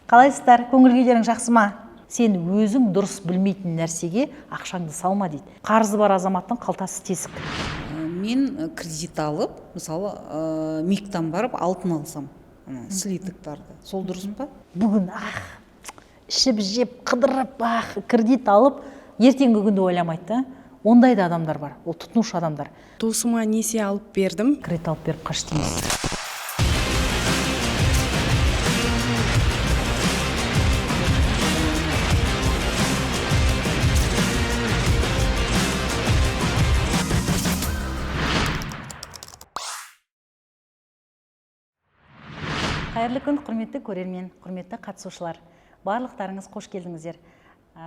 Қалайсыздар? Көңіл күйлерің жақсы ма? Сен өзің дұрыс білмейтін нәрсеге ақшаңды салма дейді. Қарызы бар азаматтың қалтасы тесік. Мен кредит алып, мысалы, МИКтан барып алтын алсам, слиток барды. Сол дұрыс па? Бүгін ішіп жеп қыдырып кредит алып, ертеңгі күнді ойламайды. Ондай да адамдар бар. Ол тұтынушы адамдар. Досыма несие алып бердім. Кредит алып беріп қашты емес. Қайырлы күн, құрметті көрермен, құрметті қатысушылар. Барлықтарыңыз қош келдіңіздер.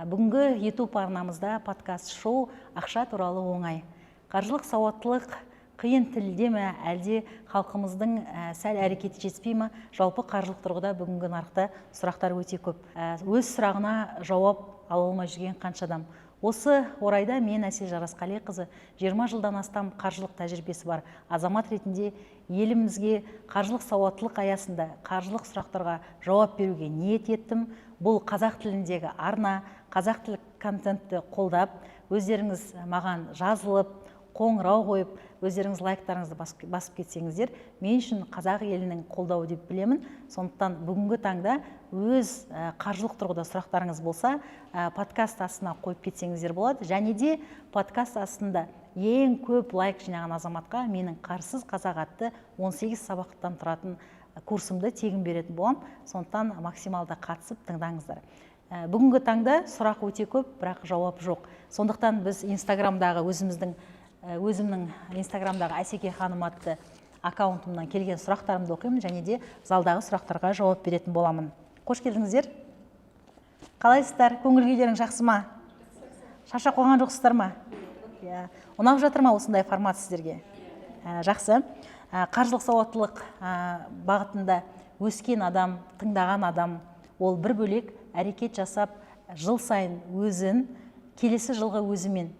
Бүгінгі YouTube арнамызда подкаст шоу «Ақша туралы оңай». Қаржылық сауаттылық қиын тілде ме, әлде халқымыздың сәл әрекеті жетіспей ме? Жалпы қаржылық тұрғыда бүгінгі нарықта сұрақтар өте көп. Өз сұрағына жауап ала алмай жүрген қанша адам. Осы орайда мен Әсел Жарасқалиқызы 20 жылдан астам қаржылық тәжірибесі бар азамат ретінде елімізге қаржылық сауаттылық аясында қаржылық сұрақтарға жауап беруге ниет еттім. Бұл қазақ тіліндегі арна, қазақ тілі контентті қолдап, өздеріңіз маған жазылып, қоңырау қойып, өздеріңіз лайктарыңызды басып кетсеңіздер, мен үшін қазақ елінің қолдауы деп білемін. Сондықтан бүгінгі таңда өз қаржылық тұрғыда сұрақтарыңыз болса, подкаст астына қойып кетсеңіздер болады. Және де подкаст астында ең көп лайк жинаған азаматқа менің Қарсыз қазақ атты 18 сабақтан тұратын курсымды тегін беретін болам. Сондықтан максималда қатысып тыңдаңыздар. Бүгінгі таңда сұрақ өте көп, бірақ жауап жоқ. Сондықтан біз Инстаграмдағы өзімнің Инстаграмдағы Әсеке ханым атты аккаунтымнан келген сұрақтарымды оқимын, және де залдағы сұрақтарға жауап беретін боламын. Қош келдіңіздер. Қалайсыздар? Көңіл күйлерің жақсы ма? Шаршап қойған жоқсыздар ма? Ұнап жатыр ма осындай формат сіздерге? Жақсы. Қаржылық сауаттылық бағытында өскен адам, тыңдаған адам, ол бір бөлек әрекет жасап, жыл сайын өзін келесі жылғы өзімен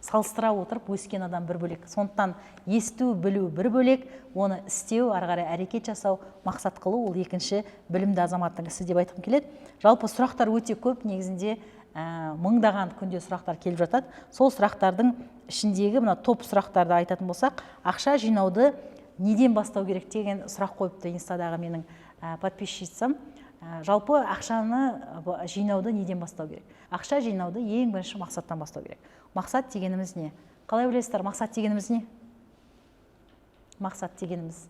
салыстыра отырып өскен адам бір бөлек. Сондықтан есту, білу бір бөлек, оны істеу, ары қарай әрекет жасау, мақсат қылу ол екінші білімді азаматтың ісі деп айтқым келеді. Жалпы сұрақтар өте көп, негізінде мыңдаған күнде сұрақтар келіп жатады. Сол сұрақтардың ішіндегі мына топ сұрақтарды айтатын болсақ, ақша жинауды неден бастау керек деген сұрақ қойыпты Инстадағы менің подписчицам. Жалпы ақшаны жинауды неден бастау керек? Ақша жинауды ең бірінші мақсаттан бастау керек. Мақсат дегеніміз не? Қалай білесіздер, мақсат дегеніміз не? Мақсат дегеніміз.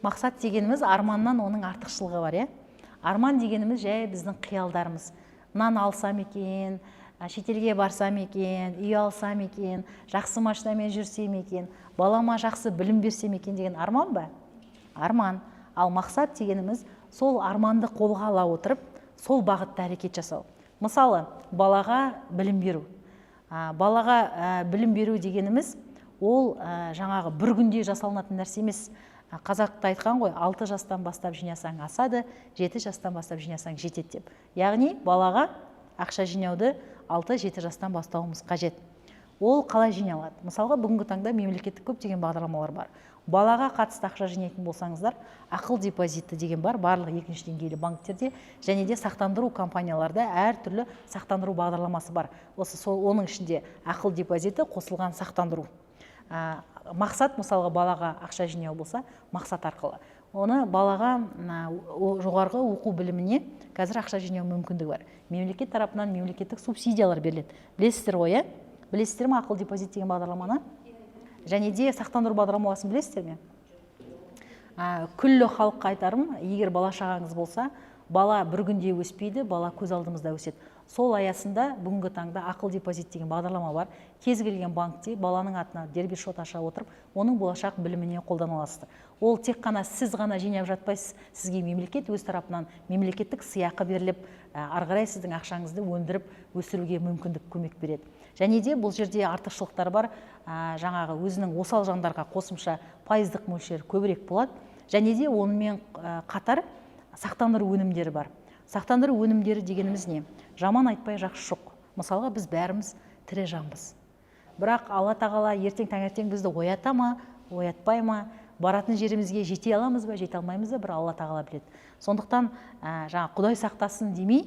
Мақсат дегеніміз арманнан оның артықшылығы бар, Арман дегеніміз жай біздің қиялдарымыз. Мынаны алсам екен, шетелге барсам екен, үй алсам екен, жақсы машинамен жүрсем екен, балама жақсы білім берсем екен деген арман ба? Арман. Ал мақсат дегеніміз сол арманды қолға ала отырып, сол бағытта әрекет жасау. Мысалы, балаға білім беру. Балаға білім беру дегеніміз ол жаңағы бір күнде жасалынатын нәрсе емес. Қазақта айтқан ғой, 6 жастан бастап жинасаң асады, 7 жастан бастап жинасаң жетеді деп. Яғни балаға ақша жинауды 6-7 жастан бастауымыз қажет. Ол қалай жиналады? Мысалға, бүгінгі таңда мемлекеттік көптеген бағдарламалар бар. Балаға қатысты ақша жинайтын болсаңыздар, ақыл депозиті деген бар, барлық екінші деңгейлі банктерде, және де сақтандыру компанияларда әртүрлі сақтандыру бағдарламасы бар. Оның ішінде ақыл депозиті қосылған сақтандыру. Мақсат, мысалға, балаға ақша жинау болса, мақсат арқылы. Оны балаға жоғарғы оқу біліміне қазір ақша жинау мүмкіндігі бар. Мемлекет тарапынан мемлекеттік субсидиялар беріледі. Білесіздер ғой, Білесіздер ме ақыл депозит деген бағдарламаны? Және де сақтандыру бағдарламасын білесіздер ме? Күллі халыққа айтарым, егер бала шағаңыз болса, бала бір күнде өспейді, бала көз алдымызда өседі. Сол аясында бүгінгі таңда ақыл депозит деген бағдарлама бар. Кез келген банкте баланың атына дербес шот аша отырып, оның болашақ біліміне қолдана аласыздар. Ол тек қана сіз ғана жинап жатпайсыз, сізге мемлекет өз тарапынан мемлекеттік сыйақы беріліп, ары қарай сіздің ақшаңызды өндіріп өсіруге мүмкіндік көмек береді. Және де бұл жерде артықшылықтар бар. Жаңағы өзінің осал жандарға қосымша пайыздық мөлшері көбірек болады. Және де онымен қатар сақтандыру өнімдері бар. Сақтандыру өнімдері дегеніміз не? Жаман айтпай жақсы жоқ. Мысалға, біз бәріміз тірі жанбыз. Бірақ Алла тағала ертең таңертең бізді оята ма, оятпай ма, баратын жерімізге жете аламыз ба жете алмаймыз ба бір Алла тағала біледі. Сондықтан жаңа Құдай сақтасын демей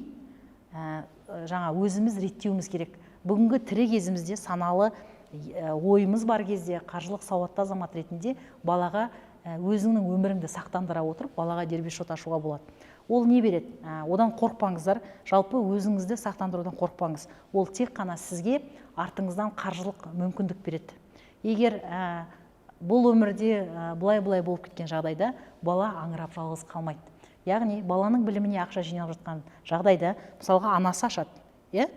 жаңа өзіміз реттеуіміз керек. Бүгінгі тірі кезімізде саналы ойымыз бар кезде қаржылық сауатты азамат ретінде балаға өзіңнің өміріңді сақтандыра отырып балаға дербес шот ашуға болады. Ол не береді? Одан қорықпаңыздар, жалпы өзіңізді сақтандырудан қорықпаңыз. Ол тек қана сізге артыңыздан қаржылық мүмкіндік береді. Егер бұл өмірде бұлай болып кеткен жағдайда бала аңырап жалғыз қалмайды. Яғни баланың біліміне ақша жиналып жатқан жағдайда, мысалға анасы ашады,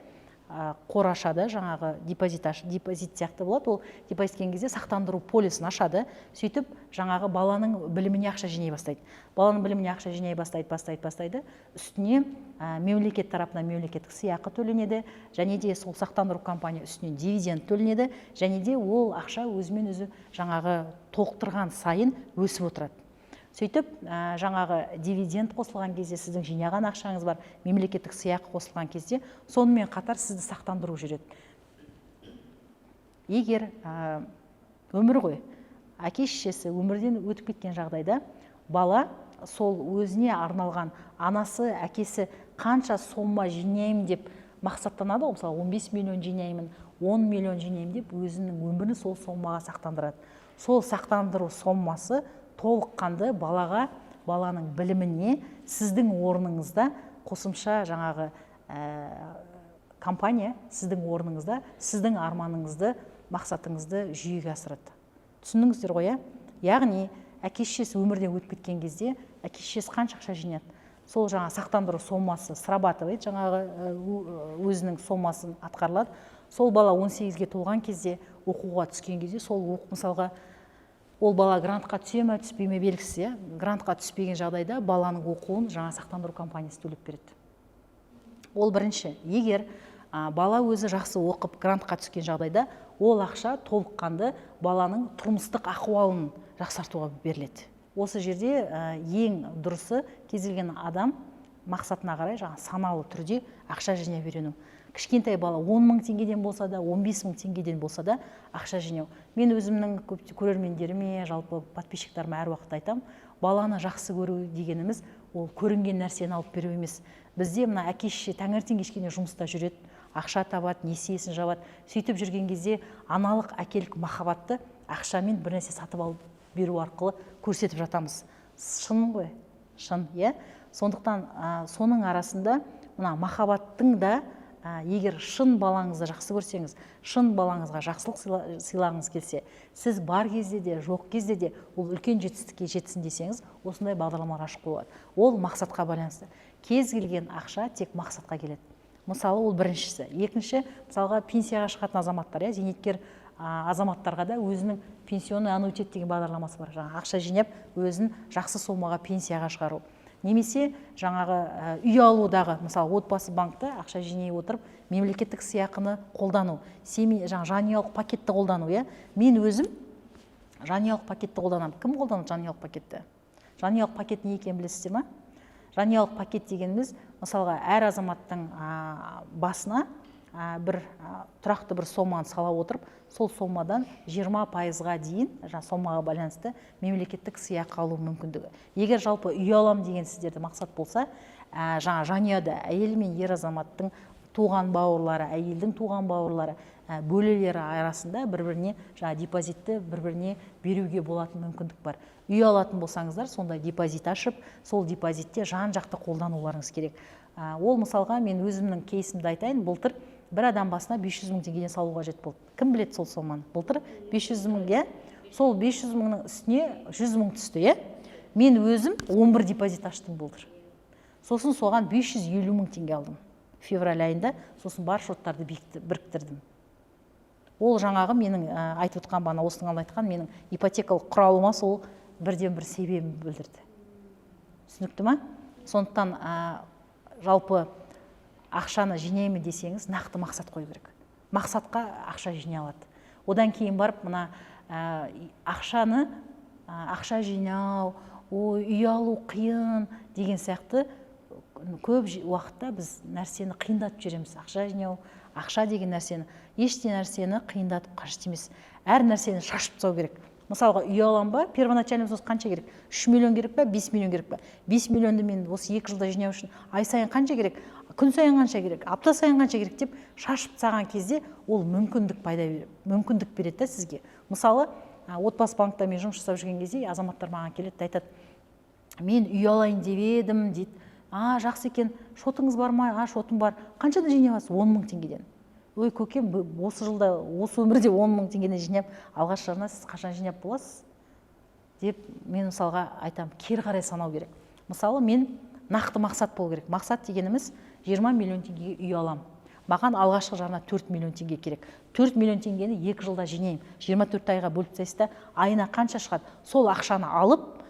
қор ашады, жаңағы депозит сияқты болады. Ол депозит деген кезде сақтандыру полисін ашады. Сөйтіп жаңағы баланың біліміне ақша жинай бастайды. Баланың біліміне ақша жинай бастайды. Үстіне мемлекет тарапынан мемлекеттік сыйақы төленеді, және де сол сақтандыру компания үстінен дивиденд төленеді, және де ол ақша өзімен өзі жаңағы толықтырған сайын өсіп отырады. Сөйтіп жаңағы дивиденд қосылған кезде сіздің жинаған ақшаңыз бар, мемлекеттік сыйақы қосылған кезде сонымен қатар сізді сақтандыру жүреді. Егер өмір ғой, әке шешесі өмірден өтіп кеткен жағдайда бала сол өзіне арналған анасы, әкесі қанша сомма жинаймын деп мақсаттанады, мысалы 15 миллион жинаймын, 10 миллион жинаймын деп өзінің өмірін сол сомаға сақтандырады. Сол сақтандыру соммасы толыққанды баланың біліміне сіздің орныңызда қосымша жаңағы компания сіздің орныңызда сіздің арманыңызды, мақсатыңызды жүзеге асырады. Түсіндіңіздер ғой? Яғни әке шешесі өмірден өтіп кеткен кезде әке шешесі қанша ақша жинады? Сол жаңа сақтандыру соммасы срабатывает, жаңағы өзінің сомасын атқарылады. Сол бала 18-ге толған кезде, оқуға түскен кезде, сол мысалға ол бала грантқа түсе ме, түспей ме белгісіз. Грантқа түспеген жағдайда баланың оқуын жаңа сақтандыру компаниясы төлеп береді. Ол бірінші. Егер бала өзі жақсы оқып грантқа түскен жағдайда, ол ақша толыққанды баланың тұрмыстық ахуалын жақсартуға беріледі. Осы жерде ең дұрысы кез келген адам мақсатына қарай жаңа саналы түрде ақша жинай үйрену. Кішкентай бала 10 мың теңгеден болса да, 15 мың теңгеден болса да ақша жинау. Мен өзімнің көрермендеріме, жалпы подписчиктарыма әр уақыт айтам, баланы жақсы көру дегеніміз ол көрінген нәрсені алып беру емес. Бізде мына әке шеше таңертең кешке жұмыста жүреді, ақша табады, несиесін жабады. Сөйтіп жүрген кезде аналық әкелік махаббатты ақшамен бір нәрсе сатып алып беру арқылы көрсетіп жатамыз. Шын ғой? Шын, иә? Сондықтан соның арасында мына махаббаттың да егер шын балаңызды жақсы көрсеңіз, шын балаңызға жақсылық сыйлағыңыз келсе, сіз бар кезде де, жоқ кезде де ол үлкен жетістікке жетсін десеңіз, осындай бағдарламаға ашық болады. Ол мақсатқа байланысты. Кез келген ақша тек мақсатқа келеді. Мысалы, ол біріншісі. Екінші, мысалға пенсияға шығатын азаматтар, зейнеткер азаматтарға да өзінің пенсионный аннуитет деген бағдарламасы бар. Ақша жинап, өзін жақсы сомаға пенсияға шығару. Немесе жаңағы үй алудағы, мысалы, отбасы банкта ақша жинай отырып, мемлекеттік сыйақыны қолдану, жанұялық пакетті қолдану. Мен өзім жанұялық пакетті қолданамын. Кім қолданады жанұялық пакетті? Жанұялық пакет не екенін білесіздер ме? Жанұялық пакет дегеніміз, мысалға, әр азаматтың басына бір тұрақты бір соманы сала отырып, сол сомадан 20%-ға дейін сомаға байланысты мемлекеттік сыйақы алу мүмкіндігі. Егер жалпы үй алам деген сіздерде мақсат болса, жанұяда әйел мен ер азаматтың туған бауырлары, әйелдің туған бауырлары, бөлелері арасында бір-біріне депозитті бір-біріне беруге болатын мүмкіндік бар. Үй алатын болсаңыздар, сондай депозит ашып, сол депозитте жан-жақты қолдануларыңыз керек. Ол мысалға мен өзімнің кейсімді айтайын, былтыр бір адам басына 500 мың теңгеден салуға қажет болды. Кім біледі сол соманы? Былтыр 500 мың, сол 500 мыңның үстіне 100 мың түсті, Мен өзім 11 депозит аштым былтыр. Сосын соған 550 мың теңге алдым. Февраль айында сосын бар шоттарды біріктірдім. Ол жаңағы менің айтып отқан, бана осының алдында айтқан менің ипотекалық құралыма сол бірден бір себебін білдірді. Түсінікті ма? Сондықтан жалпы ақшаны жинаймын десеңіз, нақты мақсат қою керек. Мақсатқа ақша жинай алады. Одан кейін барып, мына ақша жинау, үй алу қиын деген сияқты көп уақытта біз нәрсені қиындатып жүреміз. Ақша жинау, ақша деген нәрсені, еште нәрсені қиындатып қажет емес. Әр нәрсені шашып тастау керек. мысалға үй алам ба, первоначально қанша керек? 3 миллион керек па, 5 миллион керек па? 5 миллионды мен осы 2 жылда жинау үшін ай сайын қанша керек? Күн сайын қанша керек? Апта сайын қанша керек деп шашып тастаған кезде ол мүмкіндік мүмкіндік береді да сізге. Мысалы, отбасы банкта мен жұмыс жасап жүрген кезде азаматтар маған келеді, айтады: "Мен үй алайын деп едім" дейді. Жақсы екен, шотыңыз бар ма? Шотым бар. Қаншадан жинап аласыз? 10 мың теңгеден. Ой, көкем, осы жылда, осы өмірде 10 мың теңгеден жинап, алғаш жарына сіз қашан жинап боласыз? Деп мен мысалға айтам, кері қарай санау керек. Мысалы, мен нақты мақсат болу керек. Мақсат дегеніміз 20 миллион теңгеге үй алам. Маған алғашқы жарна 4 миллион теңге керек. 4 миллион теңгені 2 жылда жинайым. 24 айға бөліп тастайсыз да, айына қанша шығады? Сол ақшаны алып,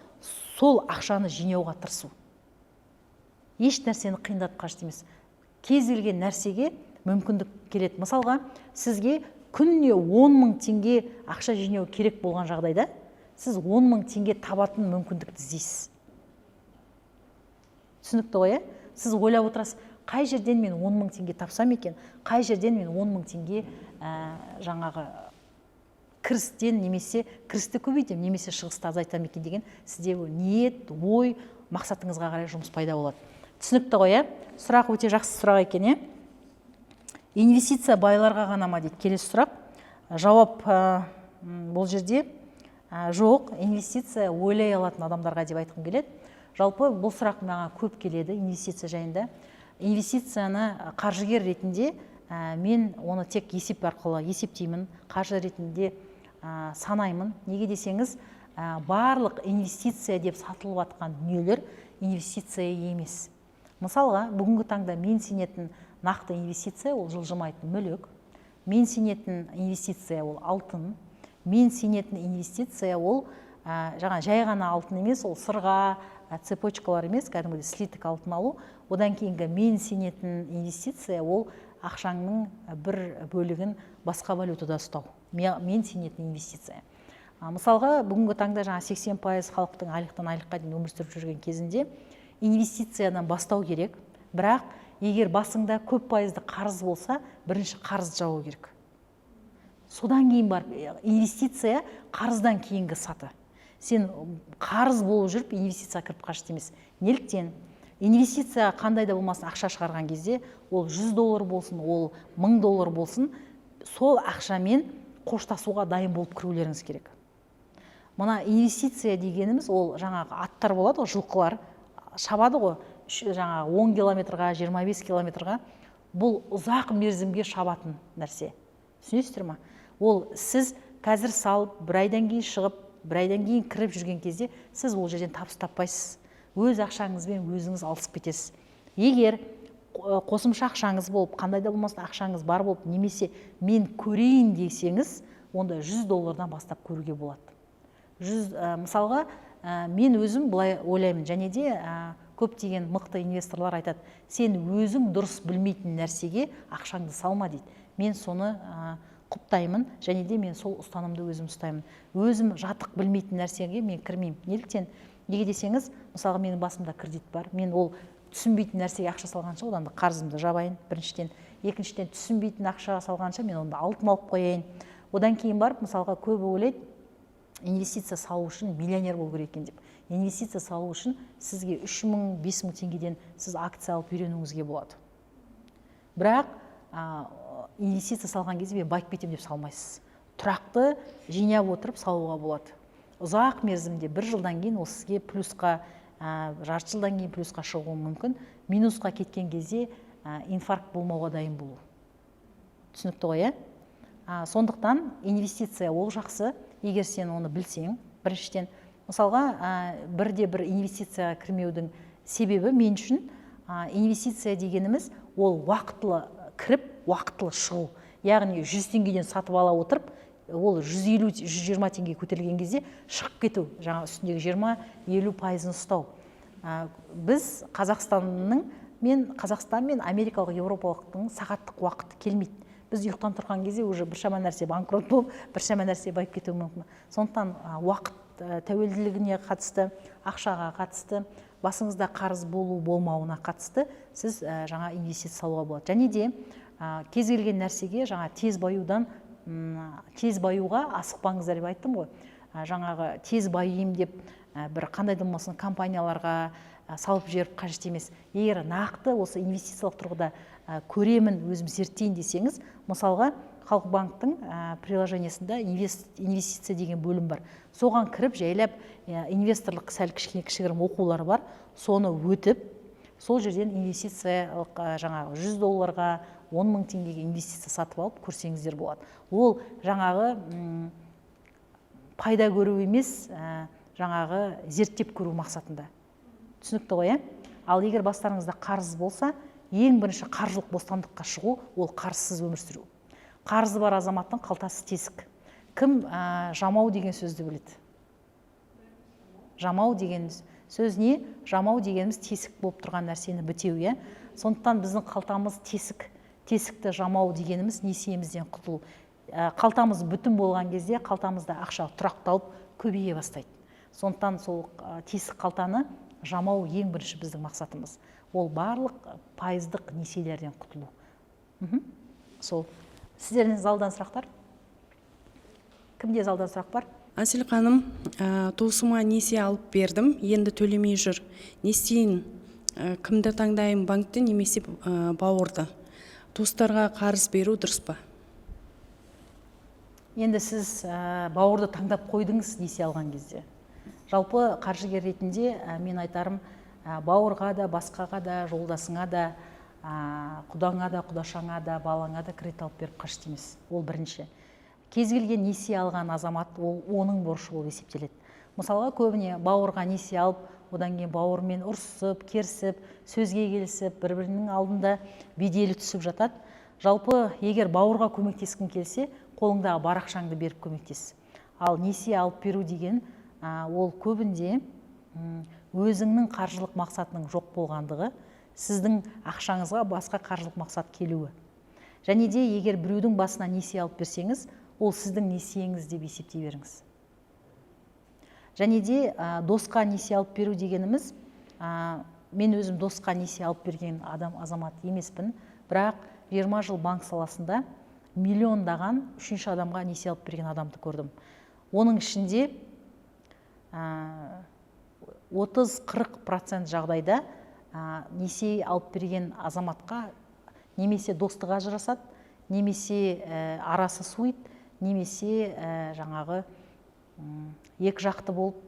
сол ақшаны жинауға тырысу. Еш нәрсені қиындатып қажет емес. Кез келген нәрсеге мүмкіндік келеді. Мысалға, сізге күніне 10 мың теңге ақша жинау керек болған жағдайда, сіз 10 мың теңге табатын мүмкіндікті іздейсіз. Түсінікті ғой, сіз ойлап отырасыз, қай жерден мен 10 мың теңге тапсам екен, қай жерден мен 10 мың теңге жаңағы кірістен немесе кірісті көбейтем, немесе шығысты азайтам екен деген сізде ниет, ой, мақсатыңызға қарай жұмыс пайда болады. Түсінікті ғой, сұрақ өте жақсы сұрақ екен. Инвестиция байларға ғана ма дейді, келесі сұрақ. Жауап бұл жерде жоқ, инвестиция ойлай алатын адамдарға деп айтқым келеді. Жалпы бұл сұрақ маған көп келеді инвестиция жайында. Инвестицияны қаржыгер ретінде мен оны тек есеп арқылы есептеймін, қаржы ретінде санаймын. Неге десеңіз, барлық инвестиция деп сатылып жатқан дүниелер инвестиция емес. Мысалға, бүгінгі таңда мен сенетін нақты инвестиция ол жылжымайтын мүлік, мен сенетін инвестиция ол алтын, мен сенетін инвестиция ол жай ғана алтын емес, ол сырға, цепочкалар емес, кәдімгідей слиток алтын алу. Одан кейінгі мен сенетін инвестиция ол ақшаңның бір бөлігін басқа валютада ұстау. Мен сенетін инвестиция. Мысалға, бүгінгі таңда 80% халықтың айлықтан айлыққа дейін өмір сүріп жүрген кезінде инвестициядан бастау керек. Бірақ егер басыңда көп пайызды қарыз болса, бірінші қарыз жабу керек. Содан кейін бар инвестиция қарыздан кейінгі саты. Сен қарыз болып жүріп инвестиция кіріп қажет емес. Неліктен? Инвестиция қандай да болмасын ақша шығарған кезде, ол $100 болсын, ол $1000 болсын, сол ақшамен қоштасуға дайын болып кірулеріңіз керек. Мына инвестиция дегеніміз, ол жаңағы аттар болады, жылқылар шабады ғой, жаңағы 10 километрға, 25 километрға. Бұл ұзақ мерзімге шабатын нәрсе. Түсінесіздер ма? Ол сіз қазір салып, бір айдан кейін шығып, бір айдан кейін кіріп жүрген кезде, сіз ол жерден табыс таппайсыз. Өз ақшаңызбен өзіңіз алысып кетесіз. Егер қосымша ақшаңыз болып, қандай да болмасын ақшаңыз бар болып, немесе мен көрейін десеңіз, онда $100 бастап көруге болады. Мысалға, мен өзім былай ойлаймын, және де көптеген мықты инвесторлар айтады, сен өзің дұрыс білмейтін нәрсеге ақшаңды салма дейді. Мен соны құптаймын, және де мен сол ұстанымды өзім ұстаймын. Өзім жатық білмейтін нәрсеге мен кірмеймін. Неліктен? Неге десеңіз, мысалға менің басымда кредит бар. Мен ол түсінбейтін нәрсеге ақша салғанша, одан да қарызымды жабайын, біріншіден. Екіншіден, түсінбейтін ақшаға салғанша, мен онда алтын алып қояйын. Одан кейін барып, мысалға көбі ойлайды, инвестиция салу үшін миллионер болу керек екен деп. Инвестиция салу үшін сізге 3000, 5000 теңгеден сіз акция алып үйренуіңізге болады. Бірақ инвестиция салған кезде мен байып кетем деп салмайсыз. Тұрақты жинап отырып салуға болады. Ұзақ мерзімде, бір жылдан кейін ол сізге плюсқа, жарты жылдан кейін плюсқа шығуы мүмкін. Минусқа кеткен кезде инфаркт болмауға дайын болу. Түсінікті ғой, сондықтан инвестиция ол жақсы, егер сен оны білсең. Біріншіден, мысалға, бірде-бір инвестицияға кірмеудің себебі мен үшін инвестиция дегеніміз ол уақытылы кіріп, уақытылы шығу. Яғни 100 теңгеден сатып ала отырып, ол 150-120 теңге көтерілген кезде шығып кету, жаңа үстіндегі 20-50% ұстау. Біз Қазақстан мен Америкалық, Европалықтың сағаттық уақыты келмейді. Біз ұйықтан тұрған кезде уже біршама нәрсе банкрот болып, біршама нәрсе байып кетуі мүмкін. Сондықтан уақыт тәуелділігіне қатысты, ақшаға қатысты, басыңызда қарыз болу болмауына қатысты сіз жаңа инвестиция салуға болады. Және де кез келген нәрсеге жаңа тез баюға асықпаңыздар деп айттым ғой. жаңағы тез байимын деп бір қандай да болмасын компанияларға салып жіберіп қажет емес. Егер нақты осы инвестициялық тұрғыда көремін, өзім зерттейін десеңіз, мысалға Халық банктың приложениесінде инвестиция деген бөлім бар. Соған кіріп жайлап инвесторлық сәл кішігірім оқулары бар. Соны өтіп, сол жерден инвестициялық жаңағы $100-ға 10 000 теңгеге инвестиция сатып алып көрсеңіздер болады. Ол жаңағы пайда көру емес, жаңағы зерттеп көру мақсатында. Түсінікті ғой, Ал егер бастарыңызда қарыз болса, ең бірінші қаржылық бостандыққа шығу, ол қарызсыз өмір сүру. Қарызы бар азаматтың қалтасы тесік. Кім жамау деген сөзді біледі? Жамау деген сөз не? Жамау дегеніміз тесік болып тұрған нәрсені бітеу, Сондықтан біздің қалтамыз тесік. Тесікті жамау дегеніміз несиемізден құтылу. Қалтамыз бүтін болған кезде қалтамызда ақша тұрақталып көбейе бастайды. Сондықтан сол тесік қалтаны жамау ең бірінші біздің мақсатымыз. Ол барлық пайыздық несиелерден құтылу. Сол. Сіздердің залдан сұрақтар? Кімде залдан сұрақ бар? Асел ханым, туысыма несие алып бердім, енді төлемей жүр. Не істейін? Кімді таңдайым, банкті немесе бауырды? Туыстарға қарыз беру дұрыс па? Енді сіз бауырды таңдап қойдыңыз несие алған кезде. Жалпы қаржыгер ретінде мен айтарым, бауырға да, басқаға да, жолдасыңа да, құдаңа да, құдашаңа да, балаңа да кредит алып беріп қажет емес. Ол бірінші. Кез келген несие алған азамат, ол оның борышы болып есептеледі. Мысалға, көбіне бауырға несие алып, одан кейін бауырмен ұрсып, керсіп, сөзге келісіп, бір-бірінің алдында беделі түсіп жатады. Жалпы, егер бауырға көмектескің келсе, қолыңдағы бар ақшаңды беріп көмектес. Ал несие алып беру деген, ол көбінде өзіңнің қаржылық мақсатының жоқ болғандығы, сіздің ақшаңызға басқа қаржылық мақсат келуі. Және де егер біреудің басына несие алып берсеңіз, ол сіздің несиеңіз деп есептей беріңіз. Және де досқа несие алып беру дегеніміз, мен өзім досқа несие алып берген азамат емеспін, бірақ 20 жыл банк саласында миллиондаған үшінші адамға несие алып берген адамды көрдім. Оның ішінде 30-40% жағдайда несие алып берген азаматқа немесе достық ажырасады, немесе арасы суиды, немесе жаңағы екі жақты болып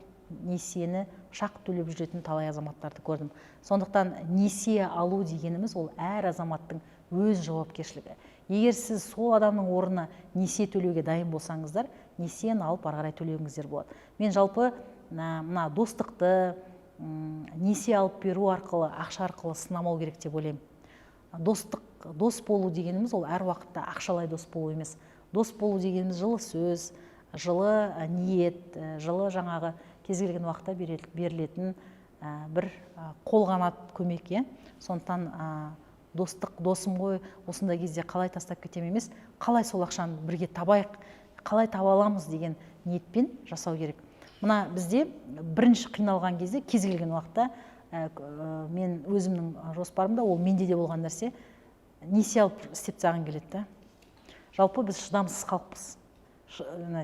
несиені шақ төлеп жүретін талай азаматтарды көрдім. Сондықтан несие алу дегеніміз ол әр азаматтың өз жауапкершілігі. Егер сіз сол адамның орнына несие төлеуге дайын болсаңыздар, несиені алып ары қарай төлеуіңіздер болады. Мен жалпы мына достықты несие алып беру арқылы, ақша арқылы сынамау керек деп ойлаймын. Дос болу дегеніміз ол әр уақытта ақшалай дос болу емес. Дос болу дегеніміз жылы сөз, жылы ниет, жылы жаңағы кез келген уақытта берілетін бір қолғанат көмек. Сондықтан достық, досым ғой, осындай кезде қалай тастап кетем емес, қалай сол ақшаны бірге табайық, қалай таба аламыз деген ниетпен жасау керек. Мына бізде бірінші қиналған кезде, кез келген уақытта мен өзімнің жоспарымда, ол менде де болған нәрсе, несие алып істеп тастағым келеді. Жалпы біз шыдамсыз халықпыз.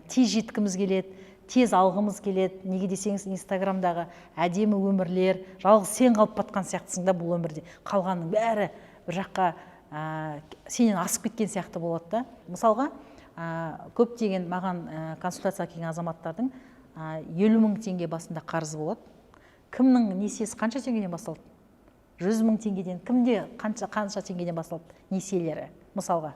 Тез жеткіміз келеді, тез алғымыз келеді. Неге десеңіз, Инстаграмдағы әдемі өмірлер, жалғыз сен қалып батқан сияқтысың да бұл өмірде. Қалғанның бәрі бір жаққа сенен асып кеткен сияқты болады. Мысалға, көптеген маған консультацияға келген азаматтардың 50 000 теңге басында қарызы болады. Кімнің несиесі қанша теңгеден басталды? 100 000 теңгеден, кімде қанша теңгеден басталды несиелері? Мысалға.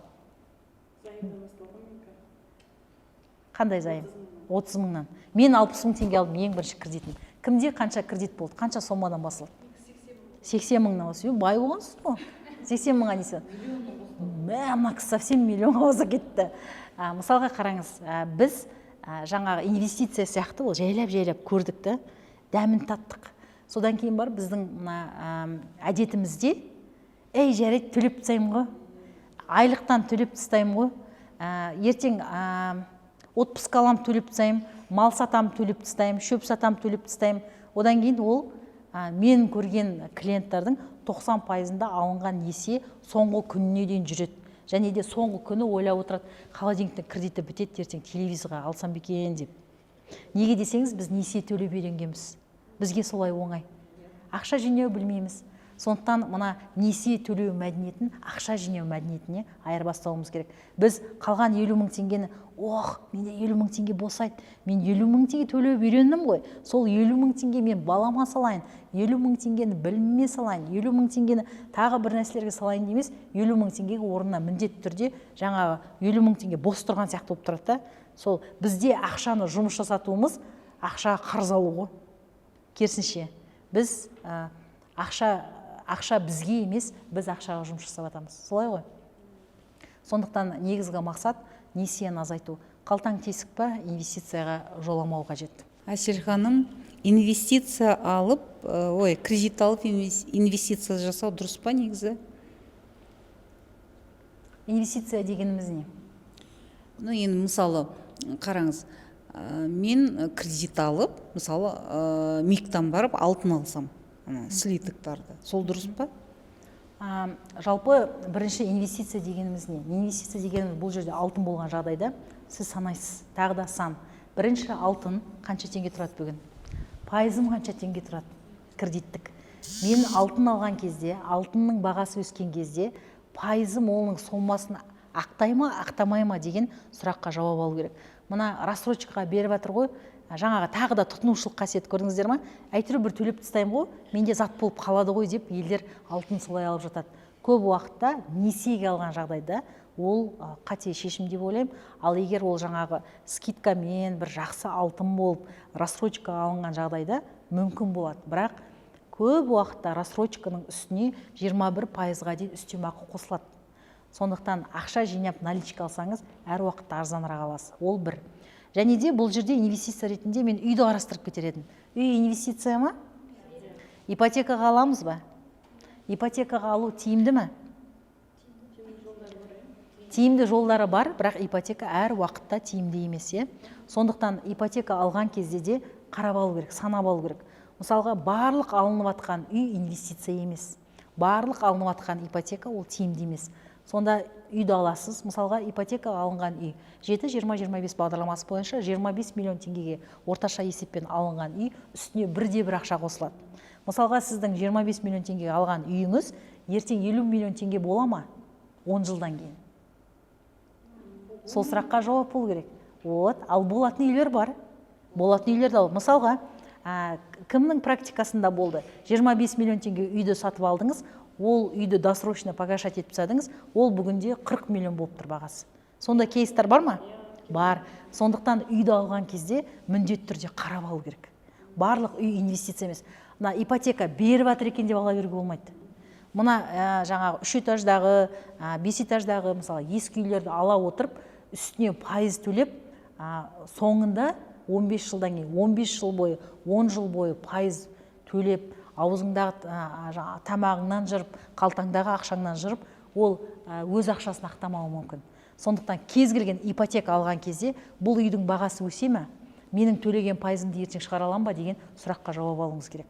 Қандай займ? 30 000-нан. Мен 60 000 теңге алдым ең бірінші кредитін. Кімде қанша кредит болды? Қанша сомадан басылды? 80 000-нан осы. Бай болғансыз ғой. 80 000-ға несие. Мына совсем миллионға баса кетті. Мысалға қараңыз, біз жаңағы инвестиция сияқты ол жайлап көрдік та, дәмін таттық. Содан кейін бар біздің әдетімізде, жарайды төлеп тастаймын ғой, айлықтан төлеп тастаймын ғой, ертең отпуск алам төлеп тастаймын, мал сатам төлеп тастаймын, шөп сатам төлеп тастаймын. Одан кейін ол мен көрген клиенттардың 90%-ында алынған несие соңғы күніне дейін жүреді. Және де соңғы күні ойлап отырады, холодильниктің кредиті бітеді, ертең телевизорға алсам ба екен деп. Неге десеңіз, біз несие төлеп үйренгенбіз. Бізге солай оңай. Ақша жинау білмейміз. Сондықтан мына несие төлеу мәдениетін ақша жинау мәдениетіне айырбастауымыз керек. Біз қалған 50 мың теңгені, менде 50 мың теңге босайды, мен 50 мың теңге төлеп үйрендім ғой, сол 50 мың теңге мен балама салайын, 50 мың теңгені біліміме салайын, 50 мың теңгені тағы бір нәрселерге салайын демес, 50 мың теңгеге орнына міндетті түрде жаңағы 50 мың теңге бос тұрған сияқты болып тұрады да. Сол бізде ақшаны жұмыс жасатуымыз ақшаға қарыз алу ғой. Керісінше біз ақша бізге емес, біз ақшаға жұмыс жасап жатамыз. Солай ғой. Сондықтан негізгі мақсат несиені азайту. Қалтаң тесік па, инвестицияға жоламау қажет. Әсел ханым, инвестиция алып, кредит алып инвестиция жасау дұрыс па негізі? Инвестиция дегеніміз не? Енді мысалы, қараңыз, мен кредит алып, мысалы, миктан барып алтын алсам, слиток барды. Сол дұрыс па? Жалпы бірінші инвестиция дегеніміз не? Инвестиция дегеніміз бұл жерде алтын болған жағдайда сіз санайсыз, тағы да сан. Бірінші алтын қанша теңге тұрады бүгін? Пайызым қанша теңге тұрады? Кредиттік. Мен алтын алған кезде, алтынның бағасы өскен кезде, пайызым оның сомасын ақтай ма, ақтамай ма деген сұраққа жауап алу керек. Мына рассрочкаға беріп жатыр ғой, жаңағы тағы да тұтынушылық қасиет көрдіңіздер ма? Әйтеуір бір төлеп тастаймын ғой, менде зат болып қалады ғой деп елдер алтын солай алып жатады. Көп уақытта несиеге алған жағдайда ол қате шешім деп ойлаймын. Ал егер ол жаңағы скидкамен бір жақсы алтын болып рассрочкаға алынған жағдайда мүмкін болады. Бірақ көп уақытта рассрочканың үстіне 21%-ға дейін үстемақы қосылады. Сондықтан ақша жинап наличка алсаңыз, әр уақытта арзанырақ аласыз. Ол бір. Және де бұл жерде инвестиция ретінде мен үйді қарастырып кетер едім. Үй инвестиция ма? Ипотекаға аламыз ба? Ипотекаға алу тиімді ме? Тиімді жолдары бар, бірақ ипотека әр уақытта тиімді емес. Сондықтан ипотека алған кезде де қарап алу керек, санап алу керек. Мысалға, барлық алынып атқан үй инвестиция емес. Барлық алынып атқан ипотека ол тиімді емес. Сонда үйді аласыз, мысалға ипотека алынған үй 7-20-25 бағдарламасы бойынша 25 миллион теңгеге орташа есеппен алынған үй үстіне бірде-бір ақша қосылады. Мысалға сіздің 25 миллион теңгеге алған үйіңіз ертең 50 миллион теңге бола ма? 10 жылдан кейін. Сол сұраққа жауап болу керек. Ал болатын үйлер бар. Болатын үйлер де. Мысалға, кімнің практикасында болды? 25 миллион теңге үйді сатып алдыңыз, ол үйді досрочно погашать етіп тастадыңыз, ол бүгінде 40 миллион болып тұр бағасы. Сонда кейстер бар ма? Бар. Сондықтан үйді алған кезде міндетті түрде қарап алу керек. Барлық үй инвестиция емес. Мына ипотека беріп жатыр екен деп ала беруге болмайды. Мына жаңағы 3 этаждағы, 5 этаждағы мысалы ескі үйлерді ала отырып, үстіне пайыз төлеп, соңында 15 жылдан кейін, 15 жыл бойы, 10 жыл бойы пайыз төлеп, аузыңдағы тамағыңнан жырып, қалтаңдағы ақшаңнан жырып, ол өз ақшасын ақтамауы мүмкін. Сондықтан кез келген ипотека алған кезде бұл үйдің бағасы өсе ме? Менің төлеген пайызымды ертең шығара аламын ба деген сұраққа жауап алуыңыз керек.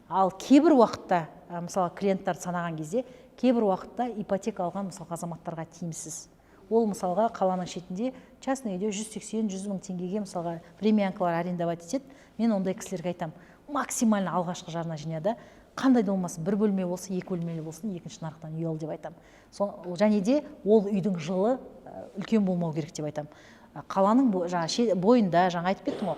Ал кейбір уақытта, мысалы клиенттарды санаған кезде, кейбір уақытта ипотека алған мысалы азаматтарға тиімсіз. Ол мысалға қаланың шетінде частный үйде 180-100 мың теңгеге мысалға времянкалар арендовать етеді. Мен ондай кісілерге айтам, максимально алғашқы жарна жинада, қандай да болмасын, бір бөлме болсын, екі бөлмелі болсын, екінші нарықтан үй ал деп айтам. Және де ол үйдің жылы үлкен болмау керек деп айтам. Қаланың бойында, жаңа айтып кеттім ғой,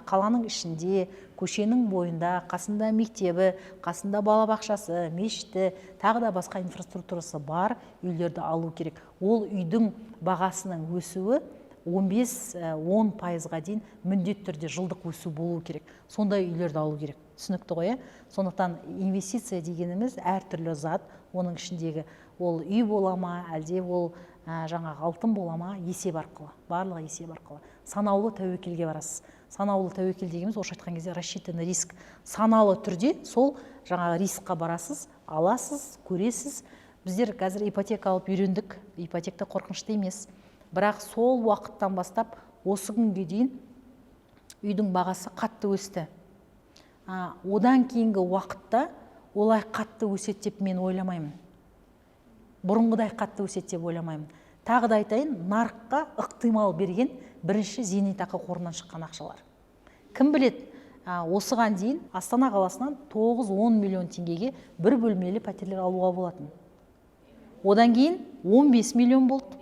қаланың ішінде, көшенің бойында, қасында мектебі, қасында балабақшасы, мешіті, тағы да басқа инфраструктурасы бар үйлерді алу керек. Ол үйдің бағасының өсуі 15-10%-ға дейін міндетті түрде жылдық өсу болу керек. Сондай үйлерді алу керек. Түсінікті ғой? Сондықтан инвестиция дегеніміз әртүрлі зат, оның ішіндегі ол үй бола ма, әлде ол жаңағы алтын бола ма, есеп арқылы, барлығы есеп арқылы. Санаулы тәуекелге барасыз. Санаулы тәуекел дегеніміз орысша айтқан кезде рассчитанный риск. Саналы түрде сол жаңағы рискқа барасыз, аласыз, көресіз. Біздер қазір ипотека алып үйрендік, ипотека қорқынышты емес. Бірақ сол уақыттан бастап осы күнге дейін үйдің бағасы қатты өсті. Одан кейінгі уақытта олай қатты өседі деп мен ойламаймын. Бұрынғыдай қатты өседі деп ойламаймын. Тағы да айтайын, нарыққа ықтимал берген бірінші зейнетақы қорынан шыққан ақшалар. Кім білет, осыған дейін Астана қаласынан 9-10 миллион теңгеге бір бөлмелі пәтерлер алуға болатын. Одан кейін 15 миллион болды.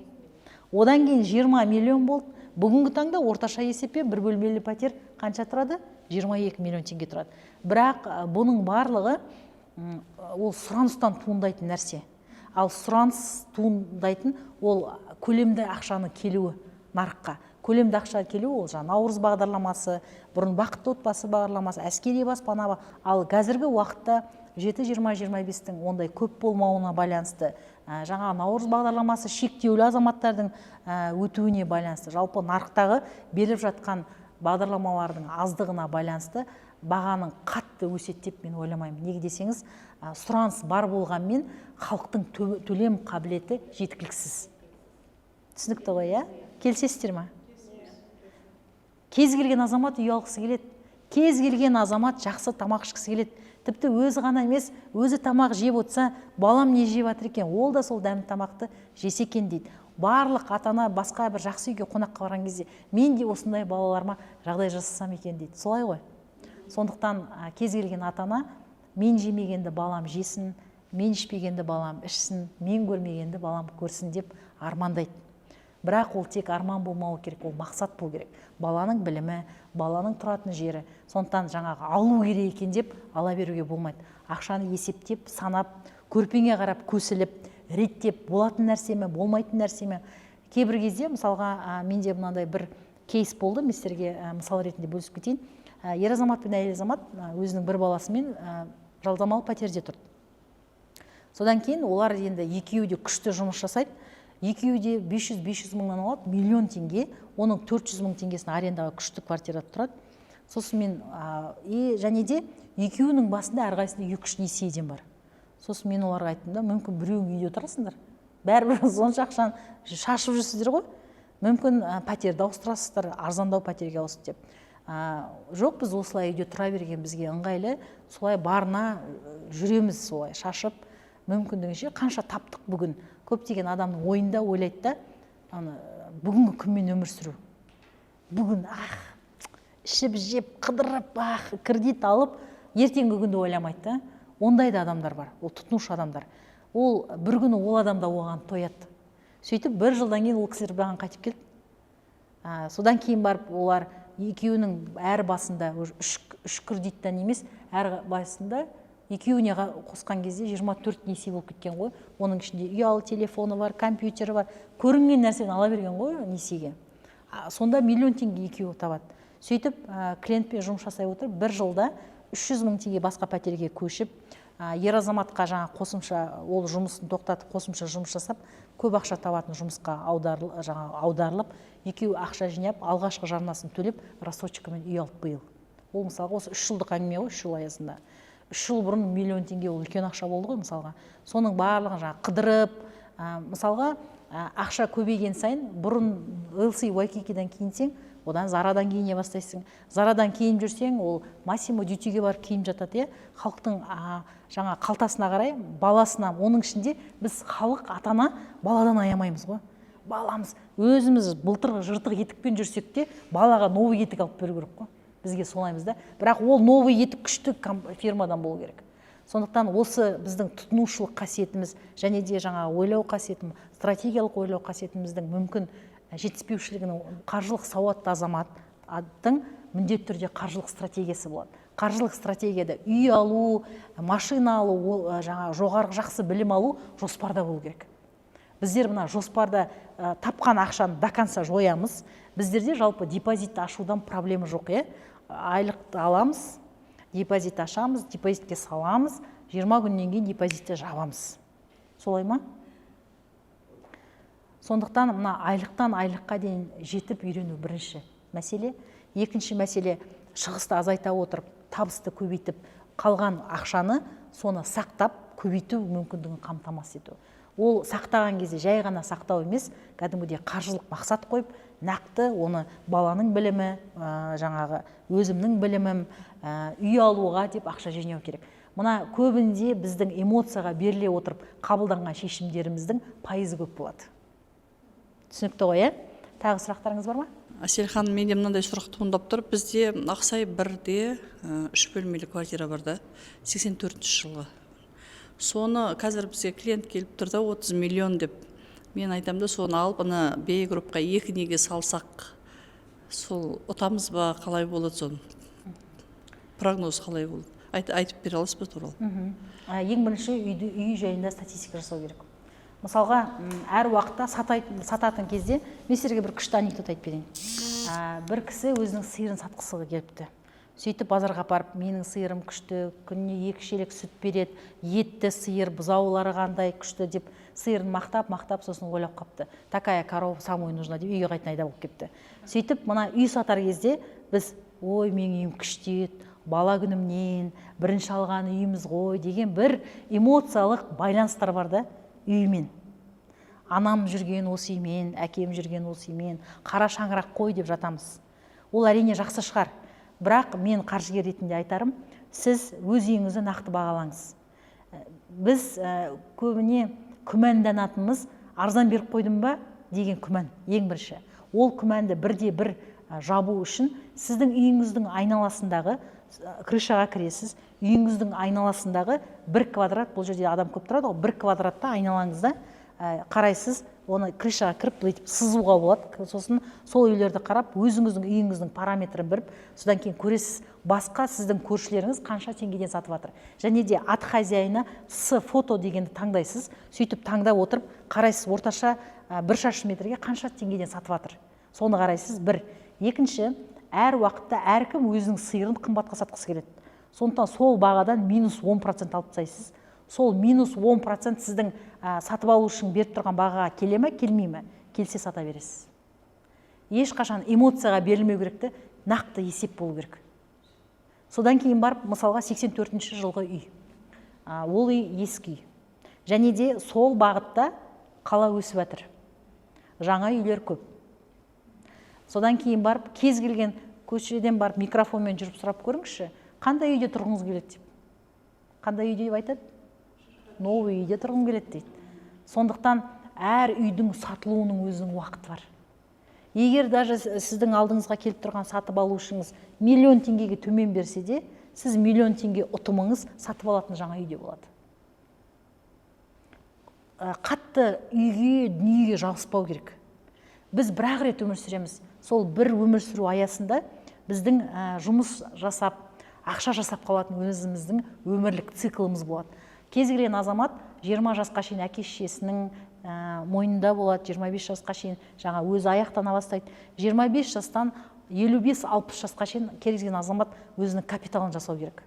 Одан кейін 20 миллион болды. Бүгінгі таңда орташа есеппен бір бөлмелі пәтер қанша тұрады? 22 миллион теңге тұрады. Бірақ бұның барлығы ол сұраныстан туындайтын нәрсе. Ал сұраныс туындайтын ол көлемді ақшаны келуі нарыққа. Көлемді ақша келуі ол Наурыз бағдарламасы, бұрын бақытты отбасы бағдарламасы, әскери баспана. Ал қазіргі уақытта 7-20-25-тің ондай көп болмауына байланысты, жаңа Наурыз бағдарламасы шектеулі азаматтардың өтуіне байланысты, жалпы нарықтағы беріп жатқан бағдарламалардың аздығына байланысты бағаның қатты өседі деп мен ойламаймын. Неге десеңіз, сұраныс бар болғанмен халықтың төлем қабілеті жеткіліксіз. Түсінікті ғой, келісесіздер ме? Кез келген азамат үй алғысы келеді. Кез келген азамат жақсы тамақ ішкісі келеді. Тіпті өзі ғана емес, өзі тамақ жеп отса, балам не жеп жатыр екен, ол да сол дәмді тамақты жесе екен дейді. Барлық ата-ана басқа бір жақсы үйге қонаққа барған кезде, мен де осындай балаларыма жағдай жасасам екен дейді. Солай ғой. Сондықтан кез келген ата-ана мен жемегенді балам жесін, мен ішпегенді балам ішсін, мен көрмегенді балам көрсін деп армандайды. Бірақ ол тек арман болмауы керек, ол мақсат болу керек. Баланың білімі, баланың тұратын жері. Сондықтан жаңағы алу керек екен деп ала беруге болмайды. Ақшаны есептеп, санап, көрпеңе қарап, көсіліп, реттеп, болатын нәрсеме, болмайтын нәрсеме. Кейбір кезде, мысалға, менде мынандай бір кейс болды, мен сіздерге мысал ретінде бөлісіп кетейін. Ер азамат пен әйел азамат өзінің бір баласымен жалдамалы пәтерде тұрды. Содан кейін олар енді екеуі де күшті жұмыс жасайды. Екеуі де 500 мыңнан алады, миллион теңге, оның 400 мың теңгесін арендаға күшті квартирада тұрады. Сосын мен, және де екеуінің басында әрқайсында 2-3 несиеден бар. Сосын мен оларға айттым да, мүмкін біреуің үйде тұрасыңдар, бәрібір сонша ақшаны шашып жүрсіздер ғой, мүмкін пәтерді ауыстырасыздар, арзандау пәтерге ауысып деп. Жоқ, біз осылай үйде тұра берген бізге ыңғайлы, солай барына жүреміз, солай шашып, мүмкіндігінше қанша таптық бүгін. Көптеген адамның ойында ойлайды да, бүгінгі күнмен өмір сүру. Бүгін ішіп жеп, қыдырып, кредит алып, ертеңгі күнді ойламайды да. Ондай да адамдар бар, ол тұтынушы адамдар. Ол бір күні ол адамда оған тояды. Сөйтіп, бір жылдан кейін ол кісілер баған қайтып келді. Содан кейін барып, олар екеуінің әр басында, үш кредиттен емес, әр басында екеуіне қосқан кезде 24 несие болып кеткен ғой. Оның ішінде ұялы телефоны бар, компьютері бар, көрінген нәрсені ала берген ғой несиеге. Сонда миллион теңге екеуі табады. Сөйтіп, клиентпен жұмыс жасай отырып, бір жылда 300 мың теңге басқа пәтерге көшіп, ер азаматқа жаңа қосымша, ол жұмысын тоқтатып, қосымша жұмыс жасап, көп ақша табатын жұмысқа аударылып, екеуі ақша жинап, алғашқы жарнасын төлеп, рассрочкамен үй алып биыл. Ол мысалға осы 3 жылдық әңгіме ғой, 3 жыл аясында. 3 жыл бұрын миллион теңге ол үлкен ақша болды ғой, мысалға. Соның барлығын қыдырып, мысалға, ақша көбейген сайын, бұрын LC Waikiki-дан киінсең, одан Зарадан киіне бастайсың. Зарадан киініп жүрсең, ол Massimo Dutti'ге барып киініп жатады. Халықтың жаңа қалтасына қарай, баласына, оның ішінде біз халық ата-ана баладан аямаймыз ғой. Баламыз өзіміз былтыр жыртық етікпен жүрсек те, балаға новый етік алып беру керек қой. Бізге солаймыз да. Бірақ ол новый етік күшті фирмадан болу керек. Сондықтан осы біздің тұтынушылық қасиетіміз, және де жаңа ойлау қасиетім, стратегиялық ойлау қасиетіміздің мүмкін жетіспеушілігінің, қаржылық сауатты азаматтың міндетті түрде қаржылық стратегиясы болады. Қаржылық стратегияда үй алу, машина алу, жаңа жоғарғы жақсы білім алу жоспарда болу керек. Біздер мына жоспарда тапқан ақшаны до конца жоямыз. Біздерде жалпы депозитті ашудан проблема жоқ, айлықты аламыз, депозит ашамыз, депозитке саламыз, 20 күннен кейін депозитті жабамыз. Солай ма? Сондықтан мына айлықтан айлыққа дейін жетіп үйрену бірінші мәселе. Екінші мәселе, шығысты азайта отырып, табысты көбейтіп, қалған ақшаны соны сақтап, көбейту мүмкіндігін қамтамасыз ету. Ол сақтаған кезде жай ғана сақтау емес, кәдімгідей қаржылық мақсат қойып, нақты оны баланың білімі, жаңағы өзімнің білімім, үй алуға деп ақша жинау керек. Мына көбінде біздің эмоцияға беріле отырып қабылданған шешімдеріміздің пайызы көп болады. түсінікті ғой, иә? Тағы сұрақтарыңыз бар ма? Әсел ханым, менде мынандай сұрақ туындап тұр. Бізде Ақсай 1-де 3 бөлмелі квартира бар да, 84 жылғы. Соны қазір бізге клиент келіп тұр да 30 миллион деп. Мен айтам да, соны алып, ана Б группқа 2 неге салсақ, сол ұтамыз ба, қалай болады соны? Прогноз қалай болады? Айтып бере аласыз ба туралы? Ең бірінші үй жайында статистика жасау керек. Мысалға, әр уақытта сататын кезде мен сіздерге бір күшті анекдот айтып берейін. Бір кісі өзінің сиырын сатқысы келіпті. Сөйтіп базарға апарып, менің сиырым күшті, күніне 2 шелек сүт береді, етті сиыр, бұзаулары қандай күшті деп сиырын мақтап, сосын ойлап қапты. Такая корова самой нужна деп үйге қайтын айда болып кетті. Сөйтіп, мына үй сатар кезде біз, ой, менің үйім күшті еді, бала күнімнен бірінші алған үйіміз ғой деген бір эмоциялық байланыстар бар да үймен. Анам жүрген осы үймен, әкем жүрген осы үймен, қара шаңырақ қой деп жатамыз. Ол әрине жақсы шығар. Бірақ мен қаржыгер ретінде айтарым, сіз өз үйіңізді нақты бағалаңыз. Біз көбіне күмәнданатынымыз арзан беріп қойдым ба деген күмән, ең бірінші. Ол күмәнді бірде-бір жабу үшін сіздің үйіңіздің айналасындағы, крышаға кіресіз, үйіңіздің айналасындағы 1 квадрат, бұл жерде адам көп тұрады, 1 квадратта айналаңызда қарайсыз, оны крышаға кіріп бүйтіп сызуға болады. Сосын сол үйлерді қарап, өзіңіздің үйіңіздің параметрін біліп, содан кейін көресіз, басқа сіздің көршілеріңіз қанша теңгеден сатып жатыр. Және де ат хозяйына фото дегенді таңдайсыз, сөйтіп таңдап отырып, қарайсыз, орташа 1 шаршы метрге қанша теңгеден сатып жатыр. Соны қарайсыз, бір. Екінші, әр уақытта әркім өзінің сиырын қымбатқа сатқысы келеді. Сондықтан сол бағадан -10% алып тастайсыз. Сол -10% сіздің сатып алу үшін беріп тұрған бағаға келе ме, келмей ме? Келсе сата бересіз. Ешқашан эмоцияға берілмеу керекті, нақты есеп болу керек. Содан кейін барып, мысалға 84 жылғы үй. Ол үй ескі үй. Және де сол бағытта қала өсіп жатыр. Жаңа үйлер көп. Содан кейін барып, кез келген көшеден барып микрофонмен жүріп сұрап көріңізші, қандай үйде тұрғыңыз келеді деп. Қандай үйде деп айтады? Новый үйде тұрғым келеді дейді. Сондықтан әр үйдің сатылуының өзінің уақыты бар. Егер даже сіздің алдыңызға келіп тұрған сатып алушыңыз миллион теңгеге төмен берсе де, сіз миллион теңге ұтымыңыз сатып алатын жаңа үйде болады. Қатты үйге, дүниеге жабыспау керек. Біз бір-ақ рет өмір сүреміз. Сол бір өмір сүру аясында біздің жұмыс жасап, ақша жасап қалатын өзіміздің өмірлік циклымыз болады. Кез келген азамат 20 жасқа шейін әке-шешесінің мойнында болады, 25 жасқа шейін жаңа өзі аяқтана бастайды. 25 жастан 55-60 жасқа шейін кез келген азамат өзінің капиталын жасау керек.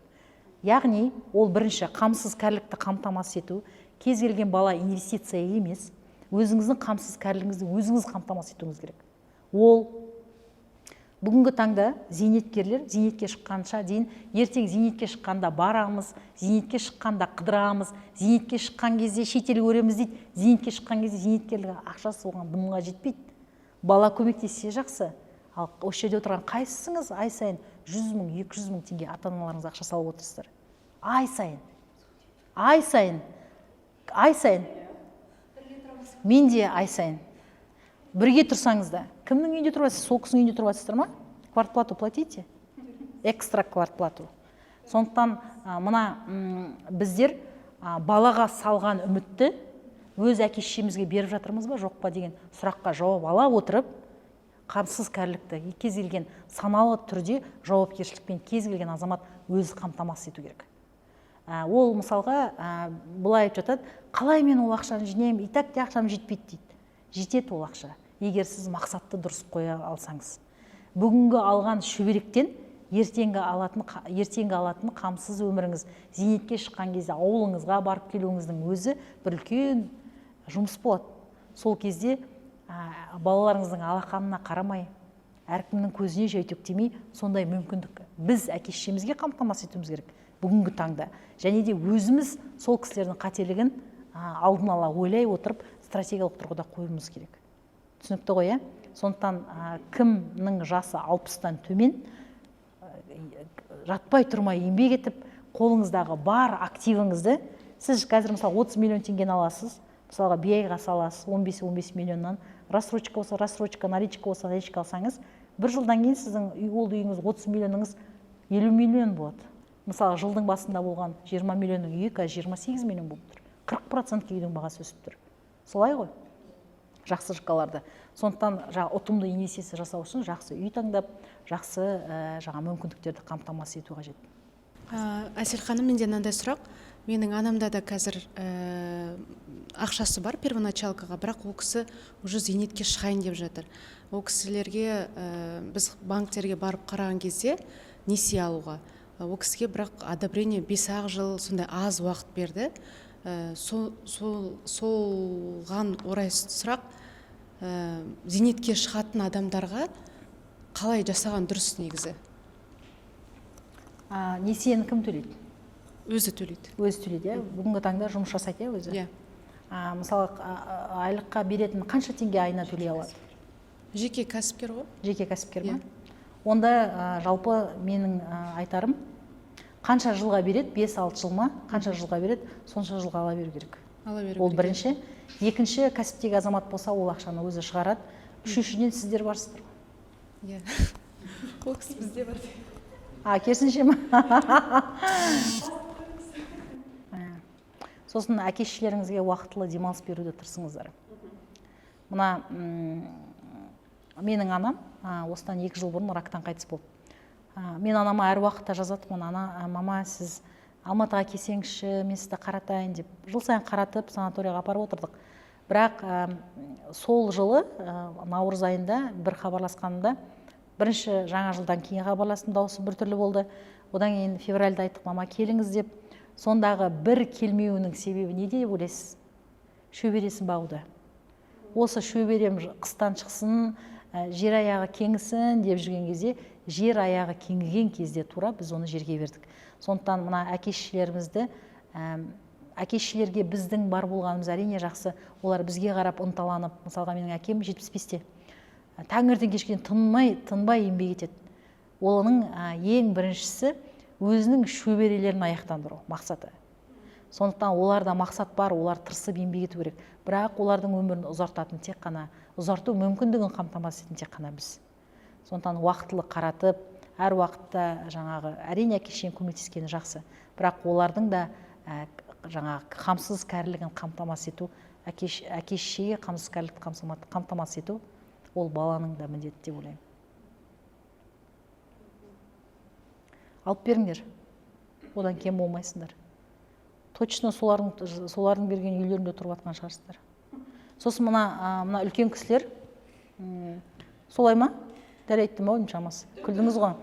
Яғни, ол бірінші қамсыз кәрілікті қамтамасыз ету, кез келген бала инвестиция емес, өзіңіздің қамсыз кәрілігіңізді өзіңіз қамтамасыз етуіңіз керек. Ол бүгінгі таңда зейнеткерлер зейнетке шыққанша дейін, ертең зейнетке шыққанда барамыз, зейнетке шыққанда қыдырамыз, зейнетке шыққан кезде шетел көреміз дейді, зейнетке шыққан кезде зейнеткерлігі ақшасы оған бұныңға жетпейді. Бала көмектессе жақсы, ал осы жерде отырған қайсыңыз ай сайын 100 мың, 200 мың теңге ата-аналарыңыз ақша салып отырсыздар? Ай сайын. Ай сайын. Ай сайын. Мен де ай сайын. Бірге тұрсаңыз да, кімнің үйінде тұрасыз? Сол кісінің үйінде тұрасыздар ма? Квартплату платите? Экстра квартплату. Сондықтан мына біздер балаға салған үмітті өз әке-шешемізге беріп жатырмыз ба, жоқ па деген сұраққа жауап ала отырып, қамсыз кәрілікті кез келген саналы түрде жауапкершілікпен кез келген азамат өзі қамтамасыз ету керек. Ол мысалға былай айтып жатады, қалай мен ол ақшаны жинаймын, и так те ақшам жетпейді дейді. Жетеді ол ақша, егер сіз мақсатты дұрыс қоя алсаңыз. Бүгінгі алған шүберектен ертеңгі алатын қамсыз өміріңіз, зейнетке шыққан кезде ауылыңызға барып келуіңіздің өзі бір үлкен жұмыс болады. Сол кезде балаларыңыздың алақанына қарамай, әркімнің көзіне жәйтөктемей, сондай мүмкіндік біз әке-шешемізге қамтамасыз етуіміз керек бүгінгі таңда. Және де өзіміз сол кісілердің қателігін алдын ала ойлай отырып, стратегиялық тұрғыда қоюымыз керек. Түсінікті ғой, иә? Сондықтан кімнің жасы 60-тан төмен, жатпай тұрмай еңбек етіп, қолыңыздағы бар активіңізді, сіз қазір мысалы 30 миллион теңгені аласыз, мысалға BI-ға саласыз, 15 миллионнан рассрочка болса рассрочка, наличка болса наличка алсаңыз, бір жылдан кейін сіздің ол үйіңіз 30 миллионыңыз 50 миллион болады. Мысалы жылдың басында болған 20 миллионның үйі қазір 28 миллион болып тұр. 40% үйдің бағасы өсіп тұр. Солай ғой? Жақсы жыққаларды. Сондықтан ұтымды инвестиция жасау үшін жақсы үй таңдап, жақсы мүмкіндіктерді қамтамасыз ету қажет. Әсел ханым, менде мынандай сұрақ. Менің анамда да қазір ақшасы бар первоначалкаға, бірақ ол кісі уже зейнетке шығайын деп жатыр. Ол кісілерге біз банктерге барып қараған кезде несие алуға, ол кісіге бірақ одобрение 5-ақ жыл сондай аз уақыт берді. Соған орай сұрақ, зейнетке шығатын адамдарға қалай жасаған дұрыс негізі? Несиені кім төлейді? Өзі төлейді. Өзі төлейді, иә? Бүгінгі таңда жұмыс жасайды, өзі? Иә. Мысалы, айлыққа беретін қанша теңге айына төлей алады? Жеке кәсіпкер ғой? Жеке кәсіпкер ма? Онда жалпы менің айтарым, қанша жылға береді, 5-6 жыл ма, қанша жылға береді, сонша жылға ала беру керек. Ол бірінші. Екінші, кәсіптегі азамат болса, ол ақшаны өзі шығарады. Үшіншіден сіздер барсыздар. Иә. Ол кісі бізде бар. Керісінше ма? Сосын әке-шешелеріңізге уақытылы демалыс беруді тырысыңыздар. Мына менің анам осыдан 2 жыл бұрын рактан қайтыс болды. Мен анама әр уақытта жазатынмын, мама, сіз Алматыға келсеңізші, мен сізді қаратайын деп. Жыл сайын қаратып, санаторияға апарып отырдық. Бірақ сол жылы наурыз айында бір хабарласқанымда, бірінші жаңа жылдан кейін хабарластым, дауысы бір түрлі болды. Одан кейін февральда айттық, мама келіңіз деп. Сондағы бір келмеуінің себебі неде деп ойлайсыз? Шөбересін бағуда. Осы шөберем қыстан шықсын, жер аяғы кеңісін деп жүрген кезде, жер аяғы кеңіген кезде тура біз оны жерге бердік. Сондықтан мына әке-шешелерге біздің бар болғанымыз әрине жақсы. Олар бізге қарап ынталанып, мысалға менің әкем 75-те. Таңертең кешке тынбай еңбек етеді. Оның ең біріншісі өзінің шөберелерін аяқтандыру мақсаты. Сондықтан оларда мақсат бар, олар тырысып еңбек ету керек. Бірақ олардың өмірін ұзартатын тек қана, ұзарту мүмкіндігін қамтамасыз ететін тек қана біз. Сондықтан уақытылы қаратып, әр уақытта әрине әке-шешең көмектескені жақсы. Бірақ олардың да қамсыз кәрілігін қамтамасыз ету, әке-шешеге қамсыз кәрілікті қамтамасыз ету, ол баланың да міндеті деп ойлаймын. Алып беріңдер, одан кем болмайсыңдар. Точно солардың берген үйлерінде тұрып атқан шығарсыздар. Сосын мына үлкен кісілер, солай ма? Дәл айттым ау, шамасы. Күлдіңіз ғой.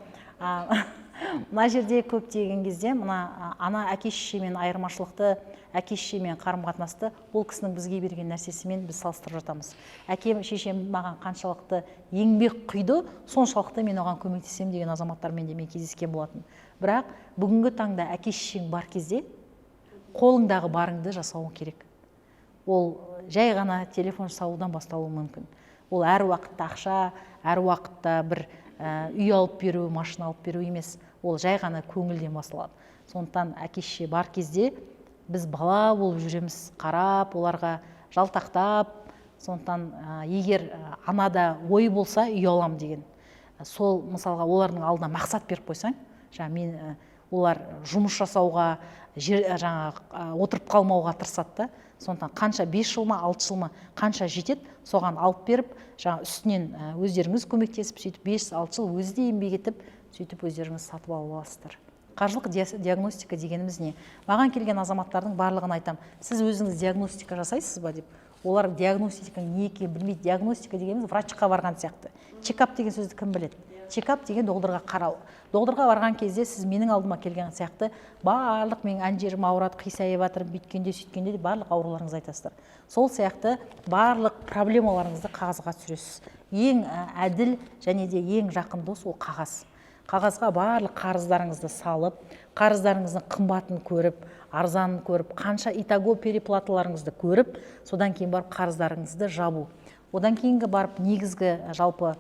Мына жерде көп деген кезде, ана әке-шешемен айырмашылықты, әке-шешемен қарым-қатынасты ол кісінің бізге берген нәрсесімен біз салыстырып жатамыз. Әкем-шешем маған қаншалықты еңбек құйды, соншалықты мен оған көмектесем деген азаматтармен де мен кездескен болатын. Бірақ бүгінгі таңда әке-шешең бар кезде қолыңдағы барыңды жасауың керек. Ол жай ғана телефон жасаудан басталуы мүмкін. Ол әр уақытта ақша, әр уақытта бір үй алып беру, машина алып беру емес. Ол жай ғана көңілден басталады. Сондықтан әке-шеше бар кезде біз бала болып жүреміз, қарап, оларға жалтақтап. Сондықтан егер анада ой болса үй алам деген. Сол мысалға олардың алдына мақсат беріп қойсаң, олар жұмыс жасауға, отырып қалмауға тырысады. Сондықтан қанша 5 жыл ма, 6 жыл ма, қанша жетеді, соған алып беріп, үстінен өздеріңіз көмектесіп, сөйтіп 5-6 жыл өзі де еңбек етіп, сөйтіп өздеріңіз сатып алып аласыздар. Қаржылық диагностика дегеніміз не? Маған келген азаматтардың барлығын айтам, сіз өзіңіз диагностика жасайсыз ба деп. Олар диагностиканың не екенін білмейді. Диагностика дегеніміз врачқа барған сияқты. Чекап деген сөзді кім біледі? Чекап деген доғдырға қарау. Доғдырға барған кезде сіз менің алдыма келген сияқты барлық менің ән жерім ауырады, қисайып жатыр, бүйткенде сөйткенде де барлық ауруларыңызды айтасыздар. Сол сияқты барлық проблемаларыңызды қағазға түсіресіз. Ең әділ және де ең жақын дос ол қағаз. Қағазға барлық қарыздарыңызды салып, қарыздарыңыздың қымбатын көріп, арзанын көріп, қанша итаго переплаталарыңызды көріп, содан кейін барып қарыздарыңызды жабу. Одан кейінгі барып негізгі жалпы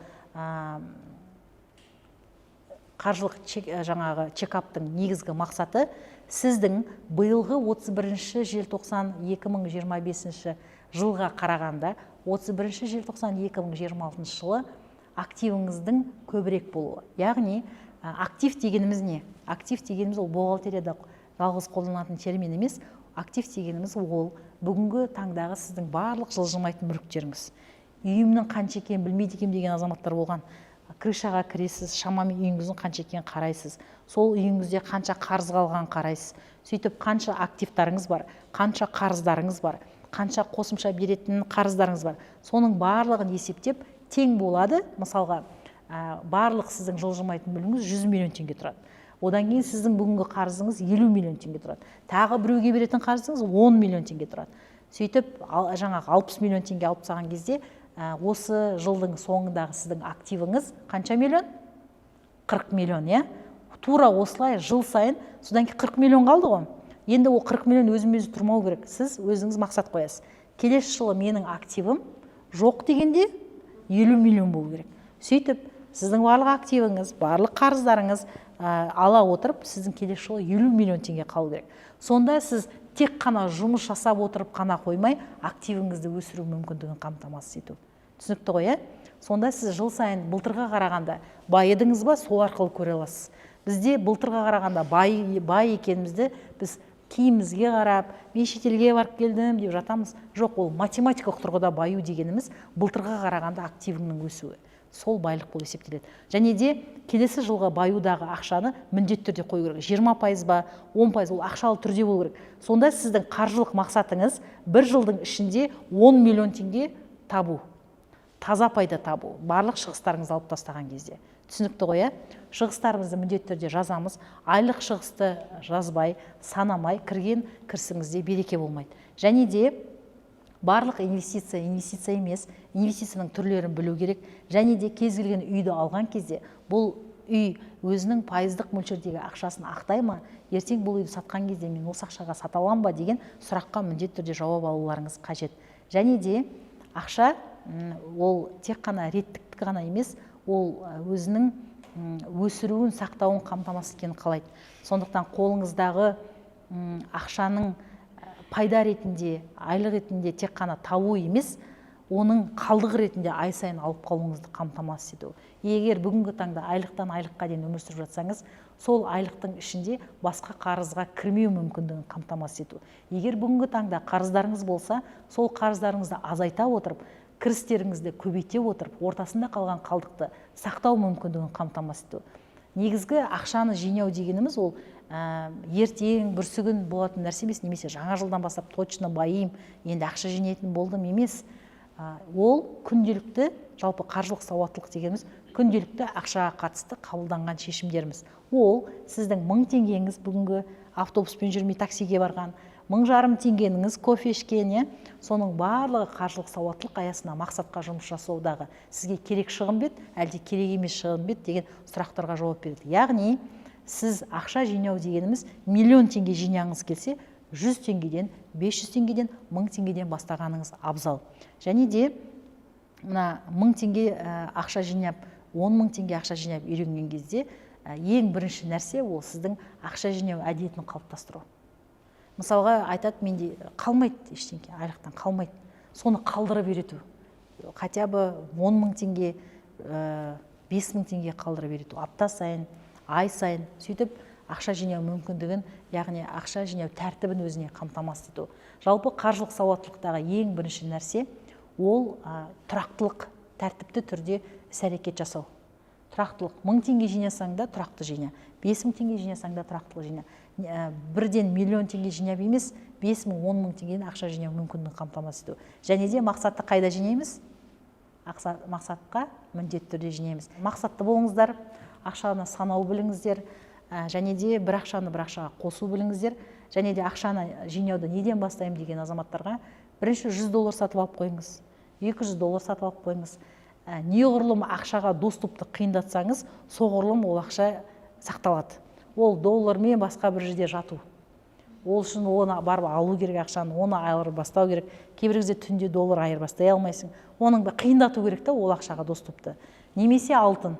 қаржылық чекаптың негізгі мақсаты сіздің биылғы 31 желтоқсан 2025 жылға қарағанда 31 желтоқсан 2026 жылы активіңіздің көбірек болуы. Яғни актив дегеніміз не? Актив дегеніміз ол бухгалтерияда жалғыз қолданатын термин емес. Актив дегеніміз ол бүгінгі таңдағы сіздің барлық жылжымайтын мүліктеріңіз. Үйімнің қанша екенін білмейді екенмін деген азаматтар болған. Крышаға кіресіз, шамамен үйіңіздің қанша екенін қарайсыз. Сол үйіңізде қанша қарыз қалған қарайсыз. Сөйтіп қанша активтарыңыз бар, қанша қарыздарыңыз бар, қанша қосымша беретін қарыздарыңыз бар. Соның барлығын есептеп тең болады. Мысалға, барлық сіздің жылжымайтын мүлігіңіз 100 миллион теңге тұрады. Одан кейін сіздің бүгінгі қарызыңыз 50 миллион теңге тұрады. Тағы біреуге беретін қарызыңыз 10 миллион теңге тұрады. Сөйтіп, жаңағы 60 миллион теңге алып тастаған кезде, осы жылдың соңындағы сіздің активіңіз қанша миллион? 40 миллион, иә? Тура осылай жыл сайын, содан кейін 40 миллион қалды ғой. Енді ол 40 миллион өзімен-өзі тұрмау керек. Сіз өзіңіз мақсат қоясыз. Келесі жылы менің активім жоқ дегенде 50 миллион болу керек. Сөйтіп, сіздің барлық активіңіз, барлық қарыздарыңыз ала отырып, сіздің келесі жылы 50 миллион теңге қалу керек. Сонда сіз тек қана жұмыс жасап отырып қана қоймай, активіңізді өсіру мүмкіндігін қамтамасыз ету. Түсінікті ғой, сонда сіз жыл сайын былтырға қарағанда байыдыңыз ба, сол арқылы көре аласыз. Бізде былтырға қарағанда бай екенімізді біз киімімізге қарап, мен шетелге барып келдім деп жатамыз. Жоқ, ол математикалық тұрғыда баю дегеніміз былтырға қарағанда активіңнің өсуі. Сол байлық болып есептеледі. Және де келесі жылға баюдағы ақшаны міндетті түрде қою керек. 20% ба, 10% ол ақшалы түрде болу керек. Сонда сіздің қаржылық мақсатыңыз бір жылдың ішінде 10 миллион теңге табу, таза пайда табу, барлық шығыстарыңызды алып тастаған кезде. Түсінікті ғой, шығыстарымызды міндетті түрде жазамыз. Айлық шығысты жазбай, санамай, кірген кірісіңізде береке болмайды. Және де барлық инвестиция емес, инвестицияның түрлерін білу керек. Және де кез келген үйді алған кезде бұл үй өзінің пайыздық мөлшердегі ақшасын ақтай ма, ертең бұл үйді сатқан кезде мен осы ақшаға сата аламын ба деген сұраққа міндетті түрде жауап алуларыңыз қажет. Және де ақша ол тек қана реттікті ғана емес, ол өзінің өсіруін, сақтауын қамтамасыз еткенін қалайды. Сондықтан қолыңыздағы ақшаның пайда ретінде, айлық ретінде тек қана табу емес, оның қалдығы ретінде ай сайын алып қалуыңызды қамтамасыз ету. Егер бүгінгі таңда айлықтан айлыққа дейін өмір сүріп жатсаңыз, сол айлықтың ішінде басқа қарызға кірмеу мүмкіндігін қамтамасыз ету. Егер бүгінгі таңда қарыздарыңыз болса, сол қарыздарыңызды азайта отырып, кірістеріңізді көбейте отырып, ортасында қалған қалдықты сақтау мүмкіндігін қамтамасыз ету. Негізгі ақшаны жинау дегеніміз ол ертең бүрсігін болатын нәрсе емес, немесе жаңа жылдан бастап точно байым, енді ақша жинайтын болдым емес. Ол күнделікті, жалпы қаржылық сауаттылық дегеніміз күнделікті ақшаға қатысты қабылданған шешімдеріміз. Ол сіздің 1000 теңгеңіз бүгінгі автобуспен жүрмей таксиге барған, 1500 теңгеңіз кофе ішкен, соның барлығы қаржылық сауаттылық аясына мақсатқа жұмыс жасаудағы сізге керек шығын бет, әлде керек емес шығын бет деген сұрақтарға жауап береді. Яғни сіз ақша жинау дегеніміз миллион теңге жинағыңыз келсе, 100 теңгеден, 500 теңгеден, 1000 теңгеден бастағаныңыз абзал. Және де мына 1000 теңге ақша жинап, 10 000 теңге ақша жинап үйренген кезде ең бірінші нәрсе ол сіздің ақша жинау әдетін қалыптастыру. Мысалға айтады, менде қалмайды ештеңе, айлықтан қалмайды. Соны қалдырып үйрету. Хотя бы 10 000 теңге, 5000 теңге қалдырып үйрету. Апта сайын, ай сайын сөйтіп ақша жинау мүмкіндігін, яғни ақша жинау тәртібін өзіне қамтамасыз ету. Жалпы қаржылық сауаттылықтағы ең бірінші нәрсе ол тұрақтылық, тәртіпті түрде іс-әрекет жасау. Тұрақтылық. 1000 теңге жинасаң да тұрақты жина, 5000 теңге жинасаң да тұрақтылық жина. Бірден миллион теңге жинап емес, 5000, 10 000 теңгеден ақша жинау мүмкіндігін қамтамасыз ету. Және де мақсатты қайда жинаймыз? Мақсатқа міндетті түрде жинаймыз. Мақсатты болыңыздар, ақшаны санау біліңіздер, және де бір ақшаны бір ақшаға қосу біліңіздер, және де ақшаны жинауды неден бастаймын деген азаматтарға бірінші $100 сатып алып қойыңыз, $200 сатып алып қойыңыз. Неғұрлым ақшаға доступты қиындатсаңыз, соғұрлым ол ақша сақталады. Ол доллармен басқа бір жерде жату. Ол үшін оны барып алу керек ақшаны, оны айырбастау керек. Кейбір кезде түнде доллар айырбастай алмайсың. Оның қиындату керек та ол ақшаға доступты. Немесе алтын.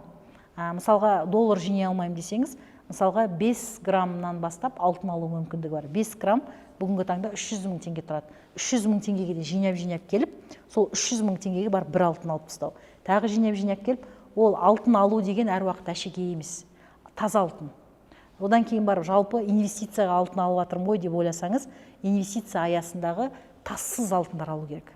Мысалға доллар жинай алмаймын десеңіз, мысалға 5 граммнан бастап алтын алу мүмкіндігі бар. 5 грамм бүгінгі таңда 300 мың теңге тұрады. 300 мың теңгеге де жинап келіп, сол 300 мың теңгеге бар бір алтын алып тастау. Тағы жинап келіп, ол алтын алу деген әр уақыт әшекей емес, таза алтын. Одан кейін барып жалпы инвестицияға алтын алып жатырмын ғой деп ойласаңыз, инвестиция аясындағы тассыз алтындар алу керек.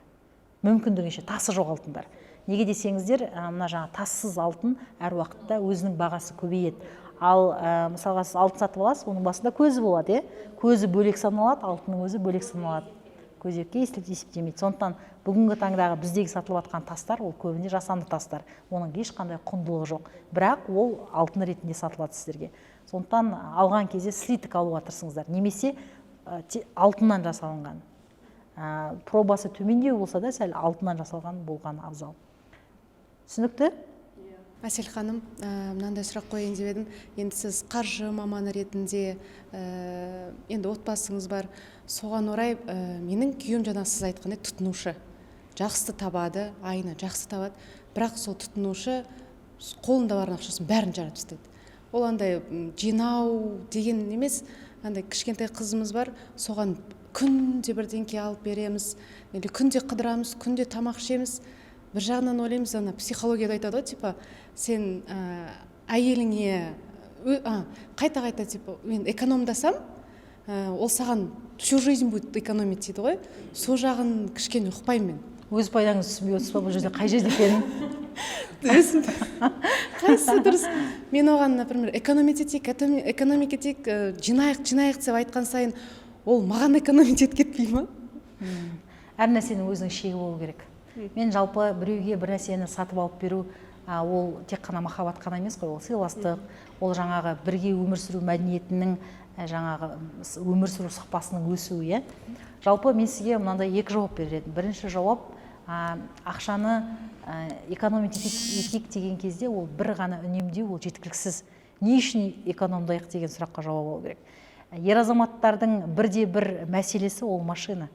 Мүмкіндігінше тасы жоқ алтындар. Неге десеңіздер, мына жаңа тассыз алтын әр уақытта өзінің бағасы көбейеді. Ал мысалға сіз алтын сатып аласыз, оның басында көзі болады, көзі бөлек саналады, алтынның өзі бөлек саналады. Көзекке есептемейді. Сондықтан бүгінгі таңдағы біздегі сатылып жатқан тастар, ол көбіне жасанды тастар. Оның ешқандай құндылығы жоқ. Бірақ ол алтын ретінде сатылады сіздерге. Сондықтан алған кезде слиток алуға тырысыңыздар. Немесе алтыннан жасалынған. Пробасы төмендеу болса да, сәл алтыннан жасалған болған абзал. Түсінікті? Әсел ханым, мынандай сұрақ қояйын деп едім. Енді сіз қаржы маманы ретінде, енді отбасыңыз бар. Соған орай менің күйеуім жаңа сіз айтқандай тұтынушы. Жақсы табады, айына жақсы табады. Бірақ сол тұтынушы қолында бар ақшасын бәрін жаратып тастайды. Ол андай жинау деген емес, андай кішкентай қызымыз бар, соған күнде бірдеңке алып береміз, или күнде қыдырамыз, күнде тамақ ішеміз. Бір жағынан ойлаймыз, ана психологияда айтады ғой, типа, сен әйеліңе қайта типа, мен экономдасам, ол саған всю жизнь будет экономить дейді ғой. Сол жағын кішкене ұқпаймын мен. Өз пайдаңыз түсінбей отырсыз ба бұл жерде қай жерде екенін? Қайсысы дұрыс? Мен оған, например, экономить етейік, жинайық деп айтқан сайын, ол маған экономить кетпей ма? Әр нәрсенің өзінің шегі болу керек. Мен жалпы біреуге бір нәрсені сатып алып беру, ол тек қана махаббат қана емес қой, ол сыйластық, ол жаңағы бірге өмір сүру мәдениетінің, жаңағы өмір сүру сапасының өсуі. Жалпы мен сізге мынандай екі жауап берер едім. Бірінші жауап, ақшаны экономить етейік деген кезде ол бір ғана үнемдеу, ол жеткіліксіз. Не үшін экономдайық деген сұраққа жауап алу керек. Ер азаматтардың бірде-бір мәселесі ол машина.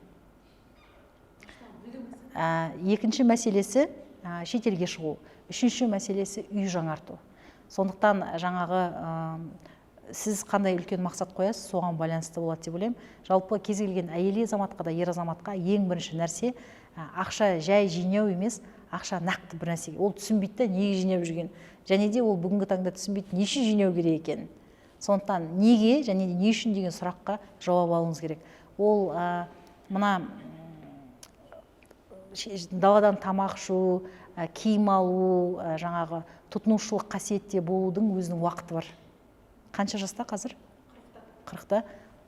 Екінші мәселесі шетелге шығу. Үшінші мәселесі үй жаңарту. Сондықтан жаңағы сіз қандай үлкен мақсат қоясыз, соған байланысты болады деп ойлаймын. Жалпы кез келген әйел азаматқа да ер азаматқа ең бірінші нәрсе ақша жай жинау емес, ақша нақты бір нәрсеге. Ол түсінбейді, неге жинап жүрген. Және де ол бүгінгі таңда түсінбейді, не үшін жинау керек екенін. Сондықтан неге және не үшін деген сұраққа жауап алуыңыз керек. Ол мына даладан тамақ ішу, киім алу, жаңағы тұтынушылық қасиетте болудың өзінің уақыты бар. Қанша жаста қазір? 40-та.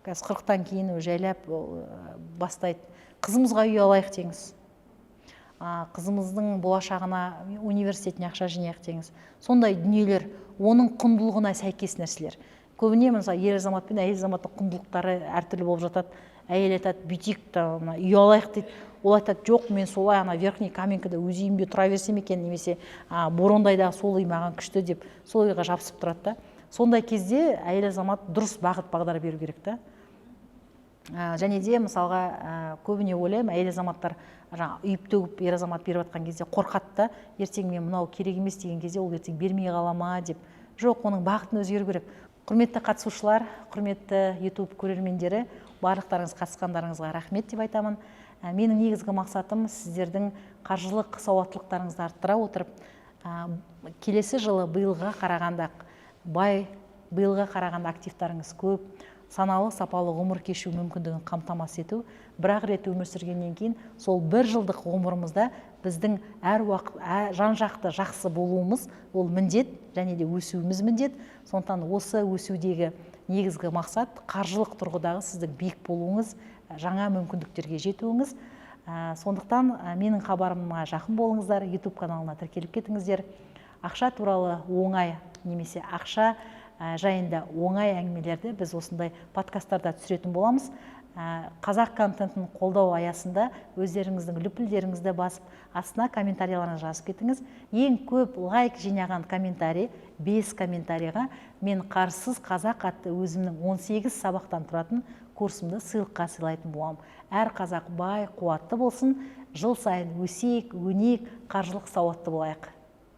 40-тан кейін жайлап бастайды. Қызымызға үй алайық деңіз. Қызымыздың болашағына университетіне ақша жинайық деңіз. Сондай дүниелер, оның құндылығына сәйкес нәрселер. Көбіне мысалы ер азамат пен әйел азаматтың құндылықтары әртүрлі болып жатады. Әйел айтады, бүйтейік, үй алайық дейді. Ол айтады, жоқ, мен солай верхний каменкада өз үйімде тұра берсем екен, немесе Борондайдағы сол үй маған күшті деп сол үйға жабысып тұрады да. Сондай кезде әйел азамат дұрыс бағыт бағдар беру керек та. Және де мысалға көбіне ойлаймын, әйел азаматтар үйіп төгіп ер азамат беріп жатқан кезде қорқады да, ертең мен мынау керек емес деген кезде ол ертең бермей қала ма деп. Жоқ, оның бағытын өзгеру керек. Құрметті қатысушылар, құрметті YouTube көрермендері, барлықтарыңыз қатысқандарыңызға рахмет деп айтамын. Менің негізгі мақсатым сіздердің қаржылық сауаттылықтарыңызды арттыра отырып, келесі жылы биылға қарағанда активтарыңыз көп, саналы сапалы ғұмыр кешу мүмкіндігін қамтамасыз ету, бір-ақ рет өмір сүргеннен кейін сол бір жылдық ғұмырымызда біздің әр уақыт жан-жақты жақсы болуымыз ол міндет, және де өсуіміз міндет. Сондықтан осы өсудегі негізгі мақсат қаржылық тұрғыдағы сіздің биік болуыңыз, жаңа мүмкіндіктерге жетуіңіз. Сондықтан менің хабарыма жақын болыңыздар, YouTube каналына тіркеліп кетіңіздер. Ақша туралы оңай немесе ақша жайында оңай әңгімелерді біз осындай подкасттарда түсіретін боламыз. Қазақ контентін қолдау аясында өздеріңіздің лүпілдеріңізді басып, астына комментарияларыңызды жазып кетіңіз. Ең көп лайк жинаған комментарий, 5 комментарийға мен қарсыз қазақ атты өзімнің 18 сабақтан тұратын курсымды сыйлыққа сыйлайтын боламын. Әр қазақ бай, қуатты болсын, жыл сайын өсейік, өнейік, қаржылық сауатты болайық.